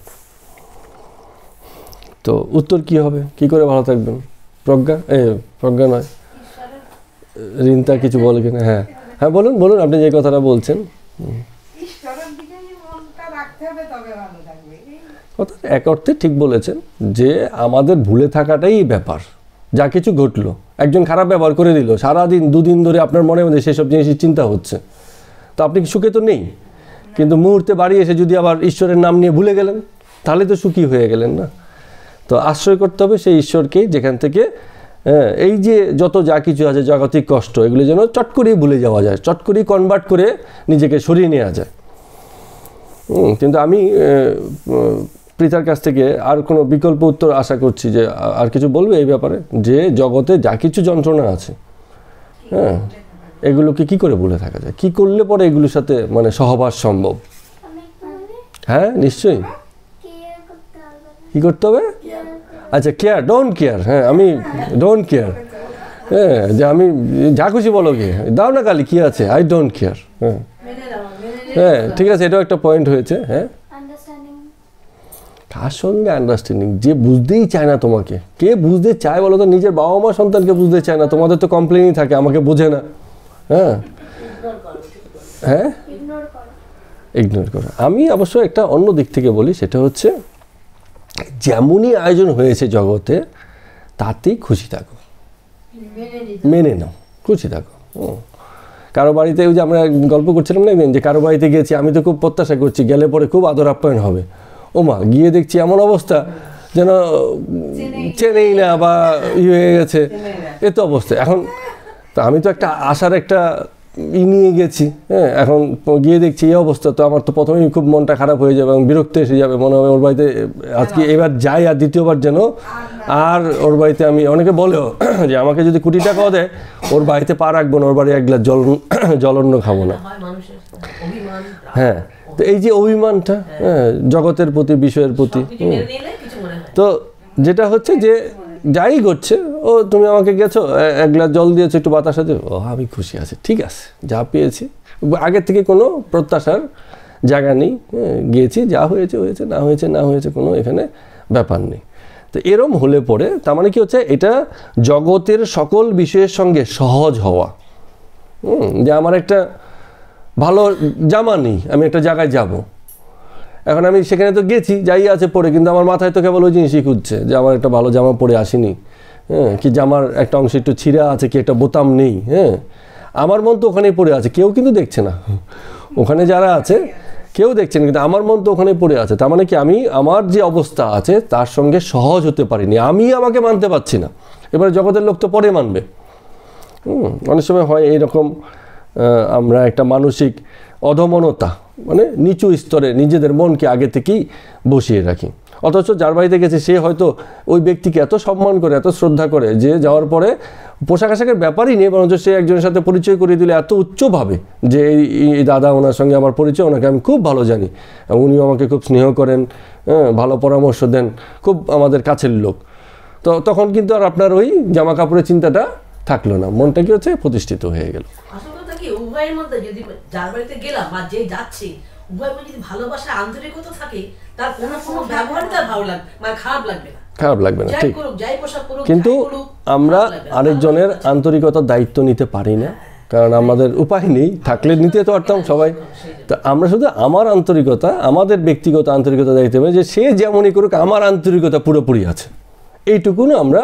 তো উত্তর কি হবে? কি করে ভালো থাকবেন? প্রজ্ঞা নয়, রিন্তা কিছু বলে কিনা? হ্যাঁ হ্যাঁ, বলুন আপনি যে কথাটা বলছেন। কথা এক অর্থে ঠিক বলেছেন যে আমাদের ভুলে থাকাটাই ব্যাপার। যা কিছু ঘটলো, একজন খারাপ ব্যবহার করে দিল, সারাদিন দুদিন ধরে আপনার মনের মধ্যে সেসব জিনিসের চিন্তা হচ্ছে, তো আপনি সুখে তো নেই। কিন্তু মুহূর্তে বাড়ি এসে যদি আবার ঈশ্বরের নাম নিয়ে ভুলে গেলেন, তাহলে তো সুখী হয়ে গেলেন না। তো আশ্রয় করতে হবে সেই ঈশ্বরকেই, যেখান থেকে এই যে যত যা কিছু আছে জাগতিক কষ্ট, এগুলো যেন চট করেই ভুলে যাওয়া যায়, চট করেই কনভার্ট করে নিজেকে সরিয়ে নেওয়া যায়। কিন্তু আমি পৃথার কাছ থেকে আর কোনো বিকল্প উত্তর আশা করছি, যে আর কিছু বলবে এই ব্যাপারে, যে জগতে যা কিছু যন্ত্রণা আছে, হ্যাঁ, এগুলোকে কি করে ভুলে থাকা যায়? কি করলে পরে এগুলোর সাথে মানে সহবাস সম্ভব? হ্যাঁ নিশ্চয়ই। কি করতে হবে? আচ্ছা, কেয়ার, ডোন্ট কেয়ার। হ্যাঁ, আমি ডোন্ট কেয়ার, হ্যাঁ, যে আমি যা খুশি বলো কি দাও না কালি, কি আছে, আই ডোন্ট কেয়ার। হ্যাঁ হ্যাঁ, ঠিক আছে, এটাও একটা পয়েন্ট হয়েছে। হ্যাঁ, কার সঙ্গে আন্ডারস্ট্যান্ডিং? যে বুঝতেই চায় না তোমাকে। কে বুঝতে চায় বলো তো? নিজের বাবা মা সন্তানকে বুঝতে চায় না। তোমাদের তো কমপ্লেনই থাকে, আমাকে বোঝে না। হ্যাঁ হ্যাঁ, ইগনোর করো। আমি অবশ্য একটা অন্য দিক থেকে বলি, সেটা হচ্ছে যেমনই আয়োজন হয়েছে জগতে, তাতেই খুশি থাকো, মেনে নাও, খুশি থাকো। কারো বাড়িতে, ওই যে আমরা গল্প করছিলাম না একদিন, যে কারো বাড়িতে গেছি, আমি তো খুব প্রত্যাশা করছি গেলে পরে খুব আদর আপ্যায়ন হবে। ও মা, গিয়ে দেখছি এমন অবস্থা যেন চেনেই না বা হয়ে গেছে, এ তো অবস্থা। এখন তো আমি তো একটা আশার একটা নিয়ে গেছি, হ্যাঁ, এখন গিয়ে দেখছি এই অবস্থা, তো আমার তো প্রথমেই খুব মনটা খারাপ হয়ে যাবে এবং বিরক্ত এসে যাবে, মনে হবে ওর বাড়িতে আজকে এবার যাই আর দ্বিতীয়বার যেন আর ওর বাড়িতে আমি, অনেকে বলেও যে আমাকে যদি কোটি টাকাও দেয় ওর বাড়িতে পা রাখবো না, ওর বাড়ি এক গ্লাস জলন্ন খাবো না। হ্যাঁ, তো এই যে অভিমানটা, হ্যাঁ, জগতের প্রতি, বিষয়ের প্রতি। তো যেটা হচ্ছে যে যাই ঘটছে, ও তুমি আমাকে গেছো, এক গ্লাস জল দিয়েছো, একটু বাতাস আছে, ও আমি খুশি আছি, ঠিক আছে, যা পেয়েছি, আগের থেকে কোনো প্রত্যাশার জায়গা নেই, গিয়েছি, যা হয়েছে হয়েছে, না হয়েছে না হয়েছে, কোনো এখানে ব্যাপার নেই। তো এরম হলে পরে তার মানে কি হচ্ছে, এটা জগতের সকল বিষয়ের সঙ্গে সহজ হওয়া। যে আমার একটা ভালো জামা নেই, আমি একটা জায়গায় যাব, এখন আমি সেখানে তো গেছি, যাই আছে পরে, কিন্তু আমার মাথায় তো কেবল ওই জিনিসই খুঁজছে যে আমার একটা ভালো জামা পরে আসিনি, হ্যাঁ, কি জামার একটা অংশ একটু ছিঁড়া আছে, কি একটা বোতাম নেই, হ্যাঁ, আমার মন তো ওখানেই পড়ে আছে, কেউ কিন্তু দেখছে না, ওখানে যারা আছে কেউ দেখছেন, কিন্তু আমার মন তো ওখানেই পড়ে আছে। তার মানে কি, আমি আমার যে অবস্থা আছে তার সঙ্গে সহজ হতে পারিনি, আমি আমাকে মানতে পারছি না। এবারে জগতের লোক তো পরে মানবে। অনেক সময় হয় এইরকম, আমরা একটা মানসিক অধমনতা, মানে নিচু স্তরে নিজেদের মনকে আগে থেকেই বসিয়ে রাখি, অথচ যার বাড়িতে গেছে সে হয়তো ওই ব্যক্তিকে এত সম্মান করে, এত শ্রদ্ধা করে, যে যাওয়ার পরে পোশাক আশাকের ব্যাপারই নেই, বরঞ্চ সে একজনের সাথে পরিচয় করিয়ে দিলে এত উচ্চভাবে যে এই দাদা, ওনার সঙ্গে আমার পরিচয়, ওনাকে আমি খুব ভালো জানি, উনিও আমাকে খুব স্নেহ করেন, ভালো পরামর্শ দেন, খুব আমাদের কাছের লোক। তো তখন কিন্তু আর আপনার ওই জামা কাপড়ের চিন্তাটা থাকলো না, মনটা কি হচ্ছে, প্রতিষ্ঠিত হয়ে গেল। উভয়ের মধ্যে যদি যার বাড়িতে গেলাম বা যে যাচ্ছি উভয় যদি ভালোবাসা আন্তরিকতা থাকে, তার কোনো ব্যবহার তার ভালো লাগবে মানে খারাপ লাগবে না, খারাপ লাগবে না, ঠিক। যাই পোশাক পরুক, কিন্তু আমরা আরেকজনের আন্তরিকতার দায়িত্ব নিতে পারি না, কারণ আমাদের উপায় নেই, থাকলে নিতে তো পারতাম সবাই। তো আমরা শুধু আমার আন্তরিকতা, আমাদের ব্যক্তিগত আন্তরিকতা দায়িত্ব পারি যে সে যেমনই করুক আমার আন্তরিকতা পুরোপুরি আছে, এইটুকুনও আমরা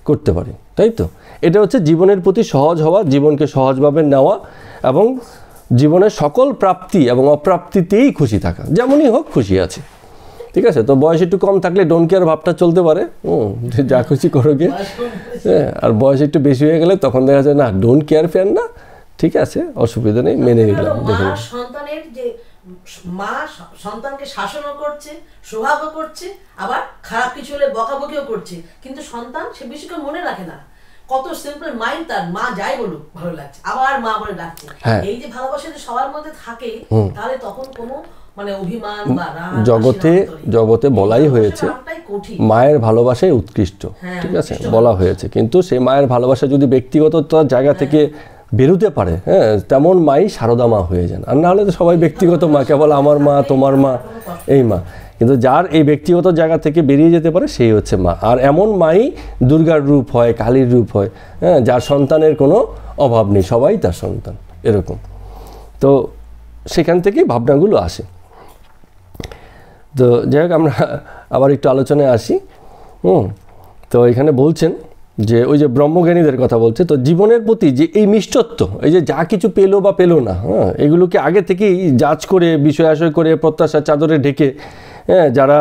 করতে পারি, তাই তো? এটা হচ্ছে জীবনের প্রতি সহজ হওয়া, জীবনকে সহজভাবে নেওয়া এবং জীবনের সকল প্রাপ্তি এবং অপ্রাপ্তিতেই খুশি থাকা, যেমনই হোক খুশি আছে, ঠিক আছে? তো বয়স একটু কম থাকলে ডোন্ট কেয়ার ভাবটা চলতে পারে, যা খুশি করো গে। হ্যাঁ, আর বয়স একটু বেশি হয়ে গেলে তখন দেখা যায় না, ডোন্ট কেয়ার ফেয়ার না, ঠিক আছে, অসুবিধা নেই, মেনে নিলাম। দেখুন, সন্তানের যে মা সন্তানকে শাসনও করছে, সোহাগও করছে, আবার খারাপ কিছু হলে বকাবকিও করছে, কিন্তু সন্তান সে বিষয়কে মনে রাখে না। কত সিম্পল মাইন্ড তার, মা যাই বলুক ভালো লাগছে, আবার মা বলে ডাকছে। এই যে ভালোবাসা যে সবার মধ্যে থাকে, তাহলে তখন কোনো মানে অভিমান বা জগতে বলাই হয়েছে মায়ের ভালোবাসাই উৎকৃষ্ট, ঠিক আছে, বলা হয়েছে। কিন্তু সেই মায়ের ভালোবাসা যদি ব্যক্তিগত জায়গা থেকে বেরোতে পারে, হ্যাঁ, তেমন মাই সারদা মা হয়ে যান। আর না হলে তো সবাই ব্যক্তিগত মা, কেবল আমার মা, তোমার মা, এই মা। কিন্তু যার এই ব্যক্তিগত জায়গা থেকে বেরিয়ে যেতে পারে সেই হচ্ছে মা। আর এমন মাই দুর্গার রূপ হয়, কালীর রূপ হয়, হ্যাঁ, যার সন্তানের কোনো অভাব নেই, সবাই তার সন্তান, এরকম। তো সেখান থেকেই ভাবনাগুলো আসে। তো যাই হোক, আমরা আবার একটু আলোচনায় আসি। তো এখানে বলছেন যে ওই যে ব্রহ্মজ্ঞানীদের কথা বলছে, তো জীবনের প্রতি যে এই মিষ্টত্ব, এই যে যা কিছু পেলো বা পেলো না, হ্যাঁ, এগুলোকে আগে থেকেই যাচ করে, বিষয় আশয় করে, প্রত্যাশার চাদরে ঢেকে, হ্যাঁ, যারা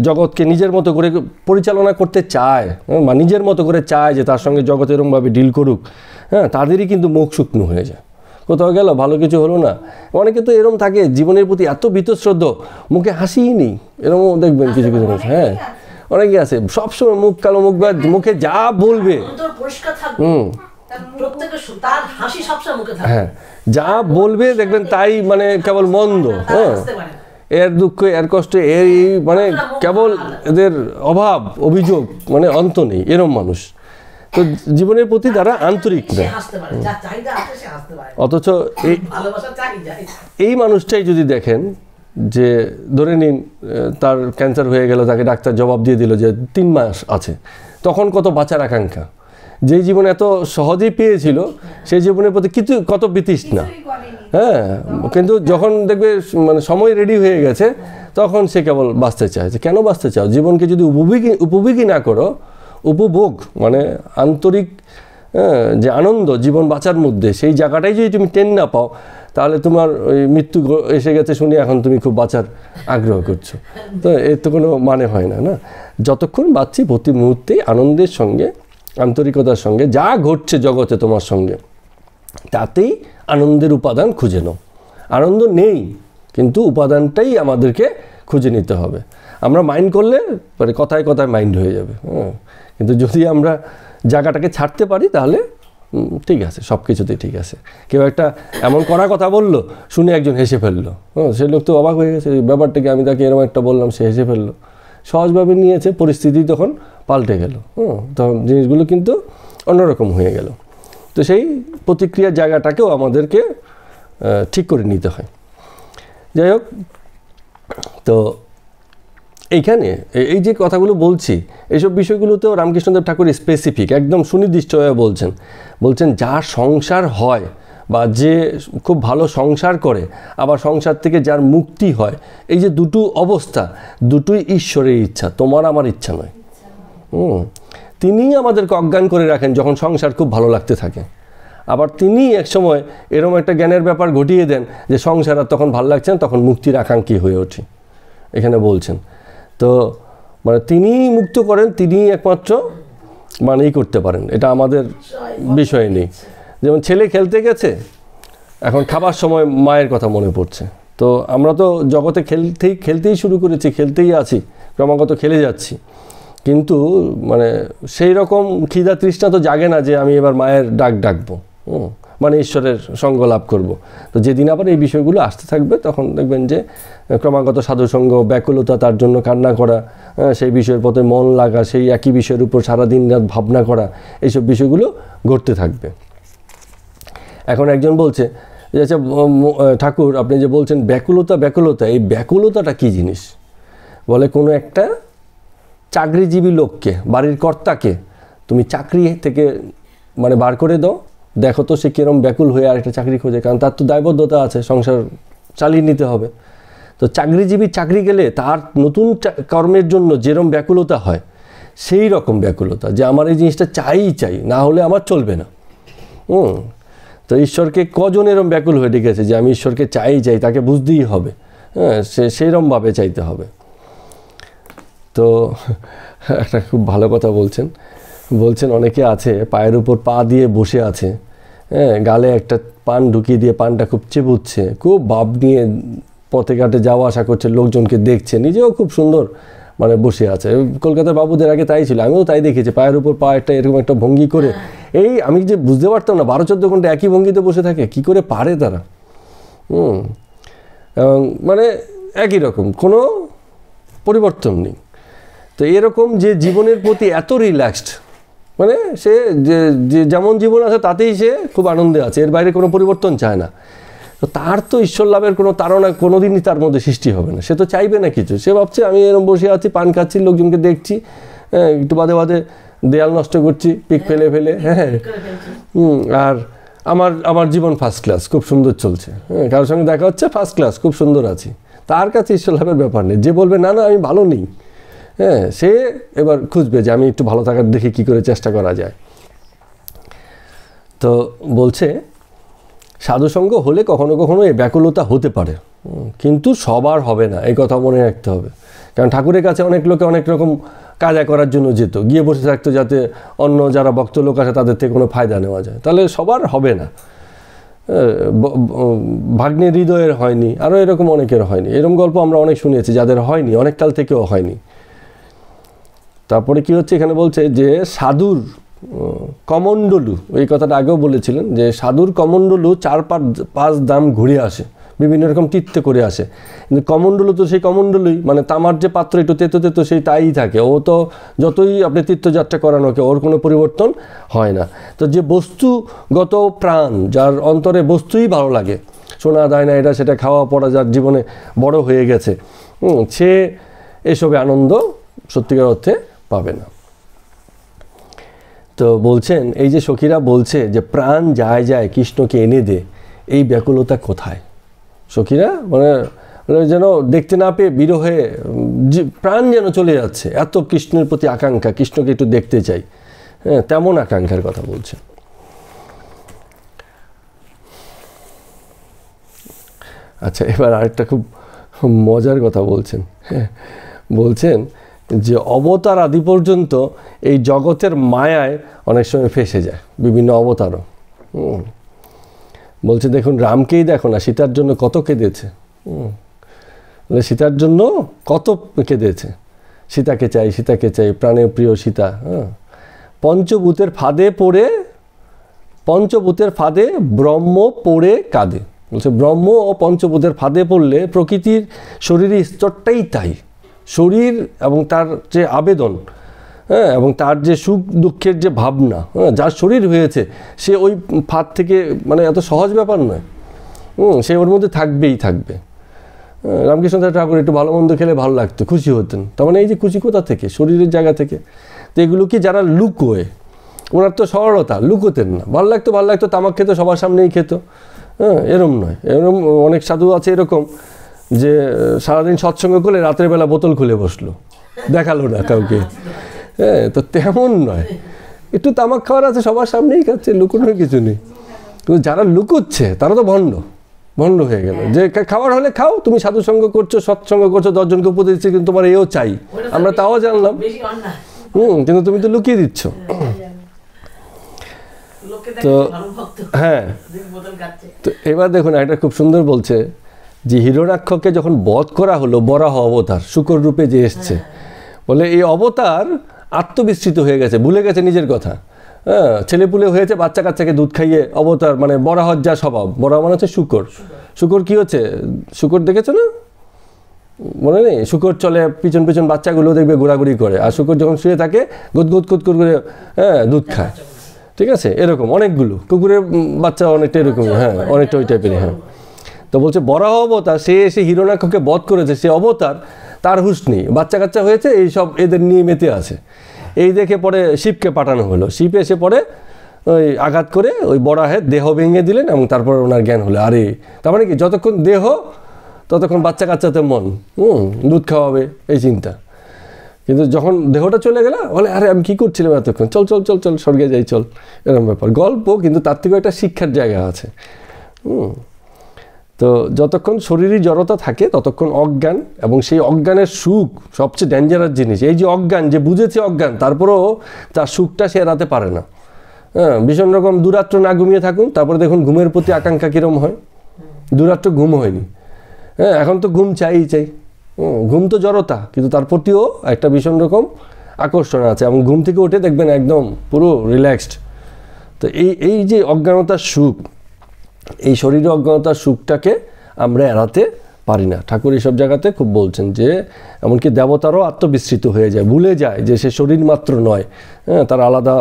জগৎকে নিজের মতো করে পরিচালনা করতে চায় বা নিজের মতো করে চায় যে তার সঙ্গে জগৎ এরকমভাবে ডিল করুক, হ্যাঁ, তাদেরই কিন্তু মুখ শুকনো হয়ে যায়। কোথাও গেল, ভালো কিছু হলো না, অনেকে তো এরকম থাকে, জীবনের প্রতি এত বীতশ্রদ্ধ, মুখে হাসিই নেই, এরকম দেখবেন কিছু কিছু। হ্যাঁ, অনেকে আছে সবসময় মুখ কালো, মুখে যা বলবে, হ্যাঁ, যা বলবে দেখবেন তাই মানে কেবল মন্দ, হ্যাঁ, এর দুঃখ, এর কষ্ট, এর মানে কেবল এদের অভাব, অভিযোগ, মানে অন্ত নেই, এরম মানুষ। তো জীবনের প্রতি তারা আন্তরিক না। অথচ এই মানুষটাই যদি দেখেন যে ধরে নিন তার ক্যান্সার হয়ে গেল, তাকে ডাক্তার জবাব দিয়ে দিল যে 3 মাস আছে, তখন কত বাঁচার আকাঙ্ক্ষা, যেই জীবন এত সহজেই পেয়েছিল সেই জীবনের প্রতি কত বিতৃষ্ণা, হ্যাঁ। কিন্তু যখন দেখবে মানে সময় রেডি হয়ে গেছে, তখন সে কেবল বাঁচতে চায়। যে কেন বাঁচতে চাও? জীবনকে যদি উপভোগী না করো, উপভোগ মানে আন্তরিক যে আনন্দ জীবন বাঁচার মধ্যে, সেই জায়গাটাই যদি তুমি টেন না পাও, তাহলে তোমার ওই মৃত্যু এসে গেছে শুনে এখন তুমি খুব বাঁচার আগ্রহ করছো, তো এর তো কোনো মানে হয় না, না? যতক্ষণ বাঁচছি প্রতি মুহূর্তেই আনন্দের সঙ্গে, আন্তরিকতার সঙ্গে যা ঘটছে জগতে তোমার সঙ্গে, তাতেই আনন্দের উপাদান খুঁজে নাও। আনন্দ নেই, কিন্তু উপাদানটাই আমাদেরকে খুঁজে নিতে হবে। আমরা মাইন্ড করলে পরে কথায় কথায় মাইন্ড হয়ে যাবে, হ্যাঁ। কিন্তু যদি আমরা জায়গাটাকে ছাড়তে পারি, তাহলে ঠিক আছে, সব কিছুতেই ঠিক আছে। কেউ একটা এমন করা কথা বললো, শুনে একজন হেসে ফেললো, হ্যাঁ, সে লোক তো অবাক হয়ে গেছে, ব্যাপারটাকে আমি তাকে এরকম একটা বললাম, সে হেসে ফেললো, সহজভাবে নিয়েছে, পরিস্থিতি তখন পাল্টে গেল, তখন জিনিসগুলো কিন্তু অন্যরকম হয়ে গেল। তো সেই প্রতিক্রিয়ার জায়গাটাকেও আমাদেরকে ঠিক করে নিতে হয়। যাই হোক, তো এইখানে এই যে কথাগুলো বলছি, এইসব বিষয়গুলোতেও রামকৃষ্ণদেব ঠাকুর স্পেসিফিক একদম সুনির্দিষ্টভাবে বলছেন যার সংসার হয় বা যে খুব ভালো সংসার করে, আবার সংসার থেকে যার মুক্তি হয়, এই যে দুটো অবস্থা, দুটোই ঈশ্বরের ইচ্ছা, তোমার আমার ইচ্ছা নয়। তিনিই আমাদেরকে অজ্ঞান করে রাখেন যখন সংসার খুব ভালো লাগতে থাকে, আবার তিনি একসময় এরকম একটা জ্ঞানের ব্যাপার ঘটিয়ে দেন যে সংসার আর তখন ভালো লাগছে না, তখন মুক্তির আকাঙ্ক্ষী হয়ে ওঠে, এখানে বলছেন। তো মানে তিনিই মুক্ত করেন, তিনিই একমাত্র মানেই করতে পারেন, এটা আমাদের বিষয় নেই। যেমন ছেলে খেলতে গেছে, এখন খাবার সময় মায়ের কথা মনে পড়ছে, তো আমরা তো জগতে খেলতেই শুরু করেছি, খেলতেই আছি, ক্রমাগত খেলে যাচ্ছি, কিন্তু মানে সেই রকম খিদা তৃষ্ণা তো জাগে না যে আমি এবার মায়ের ডাকবো, মানে ঈশ্বরের সঙ্গ লাভ করব। তো যেদিন আবার এই বিষয়গুলো আসতে থাকবে, তখন দেখবেন যে ক্রমাগত সাধুসঙ্গ, ব্যাকুলতা, তার জন্য কান্না করা, সেই বিষয়ের পথে মন লাগা, সেই একই বিষয়ের উপর সারাদিন রাত ভাবনা করা, এইসব বিষয়গুলো ঘটতে থাকবে। এখন একজন বলছে আচ্ছা ঠাকুর, আপনি যে বলছেন ব্যাকুলতা ব্যাকুলতা, এই ব্যাকুলতাটা কী জিনিস? বলে কোনো একটা চাকরিজীবী লোককে, বাড়ির কর্তাকে তুমি চাকরি থেকে মানে বার করে দাও, দেখো তো সে কীরকম ব্যাকুল হয়ে আর একটা চাকরি খোঁজে, কারণ তার তো দায়বদ্ধতা আছে, সংসার চালিয়ে নিতে হবে। তো চাকরিজীবী চাকরি গেলে তার নতুন কর্মের জন্য যেরকম ব্যাকুলতা হয়, সেই রকম ব্যাকুলতা যে আমার এই জিনিসটা চাই, না হলে আমার চলবে না। তো ঈশ্বরকে কজন এরম ব্যাকুল হয়ে ডেকেছে যে আমি ঈশ্বরকে চাই, তাকে বুঝতেই হবে, হ্যাঁ, সেইরমভাবে চাইতে হবে। তো একটা খুব ভালো কথা বলছেন অনেকে আছে পায়ের উপর পা দিয়ে বসে আছে, হ্যাঁ, গালে একটা পান ঢুকিয়ে দিয়ে পানটা খুব চেপুচ্ছে, খুব ভাব নিয়ে পথে ঘাটে যাওয়া আসা করছে, লোকজনকে দেখছে, নিজেও খুব সুন্দর মানে বসে আছে। কলকাতার বাবুদের আগে তাই ছিল, আমিও তাই দেখেছি, পায়ের উপর পা একটা এরকম একটা ভঙ্গি করে, এই আমি যে বুঝতে পারতাম না 12-14 ঘন্টা একই ভঙ্গিতে বসে থাকে, কি করে পারে তারা? এবং মানে একই রকম, কোনো পরিবর্তন নেই। তো এরকম যে জীবনের প্রতি এত রিল্যাক্সড, মানে সে যে যেমন জীবন আছে তাতেই সে খুব আনন্দে আছে, এর বাইরে কোনো পরিবর্তন চায় না। তো তার তো ঈশ্বর লাভের কোনো তাড়না কোনোদিনই তার মধ্যে সৃষ্টি হবে না, সে তো চাইবে না কিছু। সে ভাবছে আমি এরকম বসে আছি, পান খাচ্ছি, লোকজনকে দেখছি, হ্যাঁ, একটু বাদে বাদে দেয়াল নষ্ট করছি, পিক ফেলে, হ্যাঁ, আর আমার জীবন ফার্স্ট ক্লাস, খুব সুন্দর চলছে, হ্যাঁ, কারোর সঙ্গে দেখা হচ্ছে ফার্স্ট ক্লাস, খুব সুন্দর আছি। তার কাছে ঈশ্বর লাভের ব্যাপার নেই। যে বলবে না আমি ভালো নেই, হ্যাঁ, সে এবার খুঁজবে যে আমি একটু ভালো থাকার দেখি কী করে চেষ্টা করা যায়। তো বলছে সাধুসঙ্গ হলে কখনো কখনো এই ব্যাকুলতা হতে পারে, কিন্তু সবার হবে না, এই কথা মনে রাখতে হবে। কারণ ঠাকুরের কাছে অনেক লোকে অনেক রকম কাজা করার জন্য যেত, গিয়ে বসে থাকতো যাতে অন্য যারা ভক্ত লোক আছে তাদের থেকে কোনো ফায়দা নেওয়া যায়, তাহলে সবার হবে না। ভাগ্নের হৃদয়ের হয়নি, আরও এরকম অনেকের হয়নি, এরকম গল্প আমরা অনেক শুনেছি যাদের হয়নি, অনেক কাল থেকেও হয়নি। তারপরে কি হচ্ছে এখানে বলছে যে সাধুর কমণ্ডলু, এই কথাটা আগেও বলেছিলেন যে সাধুর কমণ্ডলু 4-5 দাম ঘুরে আসে, বিভিন্ন রকম তীর্থ করে আসে, কিন্তু কমণ্ডলু তো সেই কমণ্ডলুই, মানে তামার যে পাত্র একটু তেতো সেই তাই থাকে, ও তো যতই আপনি তীর্থযাত্রা করানো হোক ওর কোনো পরিবর্তন হয় না। তো যে বস্তুগত প্রাণ, যার অন্তরে বস্তুই ভালো লাগে, সোনা দায়না এটা সেটা খাওয়া পড়া, যার জীবনে বড় হয়ে গেছে, সে এসবে আনন্দ সত্যিকার অর্থে পাবে না। তো বলছেন এই যে সখীরা বলছে যে প্রাণ যায় কৃষ্ণকে এনে দে, এই ব্যাকুলতা কোথায়? সখীরা মানে যেন দেখতে না পেয়ে বিরহে প্রাণ যেন চলে যাচ্ছে, এত কৃষ্ণের প্রতি আকাঙ্ক্ষা, কৃষ্ণকে একটু দেখতে চাই, হ্যাঁ, তেমন আকাঙ্ক্ষার কথা বলছে। আচ্ছা, এবার আরেকটা খুব মজার কথা বলছেন, হ্যাঁ, বলছেন যে অবতার আদি পর্যন্ত এই জগতের মায়ায় অনেক সময় ফেসে যায়, বিভিন্ন অবতারও। বলছে দেখুন রামকেই দেখো না, সীতার জন্য কত কেঁদেছে, সীতার জন্য কত কেঁদেছে, সীতাকে চাই প্রাণের প্রিয় সীতা, হ্যাঁ, পঞ্চভূতের ফাঁদে ব্রহ্ম পড়ে কাঁদে। বলছে ব্রহ্ম ও পঞ্চভূতের ফাঁদে পড়লে প্রকৃতির শরীরের স্তরটাই তাই, শরীর এবং তার যে আবেদন, হ্যাঁ, এবং তার যে সুখ দুঃখের যে ভাবনা, হ্যাঁ, যার শরীর হয়েছে সে ওই ফাঁদ থেকে মানে এত সহজ ব্যাপার নয়, সে ওর মধ্যে থাকবে। রামকৃষ্ণ ঠাকুর একটু ভালো মন্দ খেলে ভালো লাগতো, খুশি হতেন, তার মানে এই যে খুশি কোথা থেকে? শরীরের জায়গা থেকে। তো এগুলো কি যারা লুকোয়, ওনার তো সরলতা, লুকোতেন না, ভালো লাগতো তামাক খেত, সবার সামনেই খেত, হ্যাঁ, এরম নয়। এরম অনেক সাধু আছে এরকম যে সারাদিন সৎসঙ্গ করলে রাতের বেলা বোতল খুলে বসলো, দেখালো না কাউকে, হ্যাঁ, তো তেমন নয়, একটু তামাক খাওয়ার আছে সবার সামনেই খাচ্ছে, লুকোনোর কিছু নেই। কিন্তু যারা লুকোচ্ছে তারা তো ভণ্ড হয়ে গেল, যে খাওয়ার হলে খাও, তুমি সাধুসঙ্গ করছো, সৎসঙ্গ করছো, 10 জনকে উপদেশ দিচ্ছি, কিন্তু তোমার এও চাই, আমরা তাও জানলাম, কিন্তু তুমি তো লুকিয়ে দিচ্ছ। তো হ্যাঁ, তো এবার দেখুন একটা খুব সুন্দর বলছে যে হিরণ্যাক্ষকে যখন বধ করা হলো, বরাহ অবতার শূকর রূপে যে এসছে, বলে এই অবতার আত্মবিস্মৃত হয়ে গেছে, ভুলে গেছে নিজের কথা, হ্যাঁ, ছেলেপুলে হয়েছে, বাচ্চা কাচ্চাকে দুধ খাইয়ে অবতার, মানে বরাহর যা স্বভাব, বরাহ মানে হচ্ছে শুকর কি হচ্ছে, শুকর দেখেছো না, মনে নেই? শুকর চলে পিছন বাচ্চাগুলো দেখবে ঘোরাঘুরি করে, আর শুকর যখন শুয়ে থাকে গুদ করে, হ্যাঁ, দুধ খায়। তো ঠিক আছে, এরকম অনেকগুলো কুকুরের বাচ্চা অনেকটা এরকম, হ্যাঁ অনেকটা ওই টাইপেরই। হ্যাঁ, তো বলছে বরাহ অবতার, সে এসে হিরণ্যাক্ষকে বধ করেছে, সে অবতার, তার হুঁশ নেই, বাচ্চা কাচ্চা হয়েছে, এই সব এদের নিয়ে মেতে আছে। এই দেখে পরে শিবকে পাঠানো হলো, শিব এসে পরে ওই আঘাত করে ওই বরাহের দেহ ভেঙে দিলেন এবং তারপর ওনার জ্ঞান হলো। আরে তার মানে কি, যতক্ষণ দেহ ততক্ষণ বাচ্চা কাচ্চাতে মন, দুধ খাওয়াবে এই চিন্তা। কিন্তু যখন দেহটা চলে গেল বলে আরে আমি কী করছিলাম এতক্ষণ, চল চল চল চল স্বর্গে যাই চল, এরকম ব্যাপার। গল্প, কিন্তু তার থেকেও একটা শিক্ষার জায়গা আছে। তো যতক্ষণ শরীরই জড়তা থাকে ততক্ষণ অজ্ঞান, এবং সেই অজ্ঞানের সুখ সবচেয়ে ডেঞ্জারাস জিনিস। এই যে অজ্ঞান, যে বুঝেছে অজ্ঞান, তারপরেও তার সুখটা সে এড়াতে পারে না। হ্যাঁ, ভীষণ রকম দুরাত্র না ঘুমিয়ে থাকুন, তারপরে দেখুন ঘুমের প্রতি আকাঙ্ক্ষা কীরকম হয়। দুরাত্র ঘুম হয়নি, হ্যাঁ এখন তো ঘুম চাই। ঘুম তো জড়তা, কিন্তু তার প্রতিও একটা ভীষণ রকম আকর্ষণ আছে, এবং ঘুম থেকে উঠে দেখবেন একদম পুরো রিল্যাক্সড। তো এই যে অজ্ঞানতার সুখ, এই শরীরে অজ্ঞানতার সুখটাকে আমরা এড়াতে পারি না। ঠাকুর এইসব জায়গাতে খুব বলছেন যে এমনকি দেবতারও আত্মবিস্মৃত হয়ে যায়, ভুলে যায় যে সে শরীর মাত্র নয়, হ্যাঁ তার আলাদা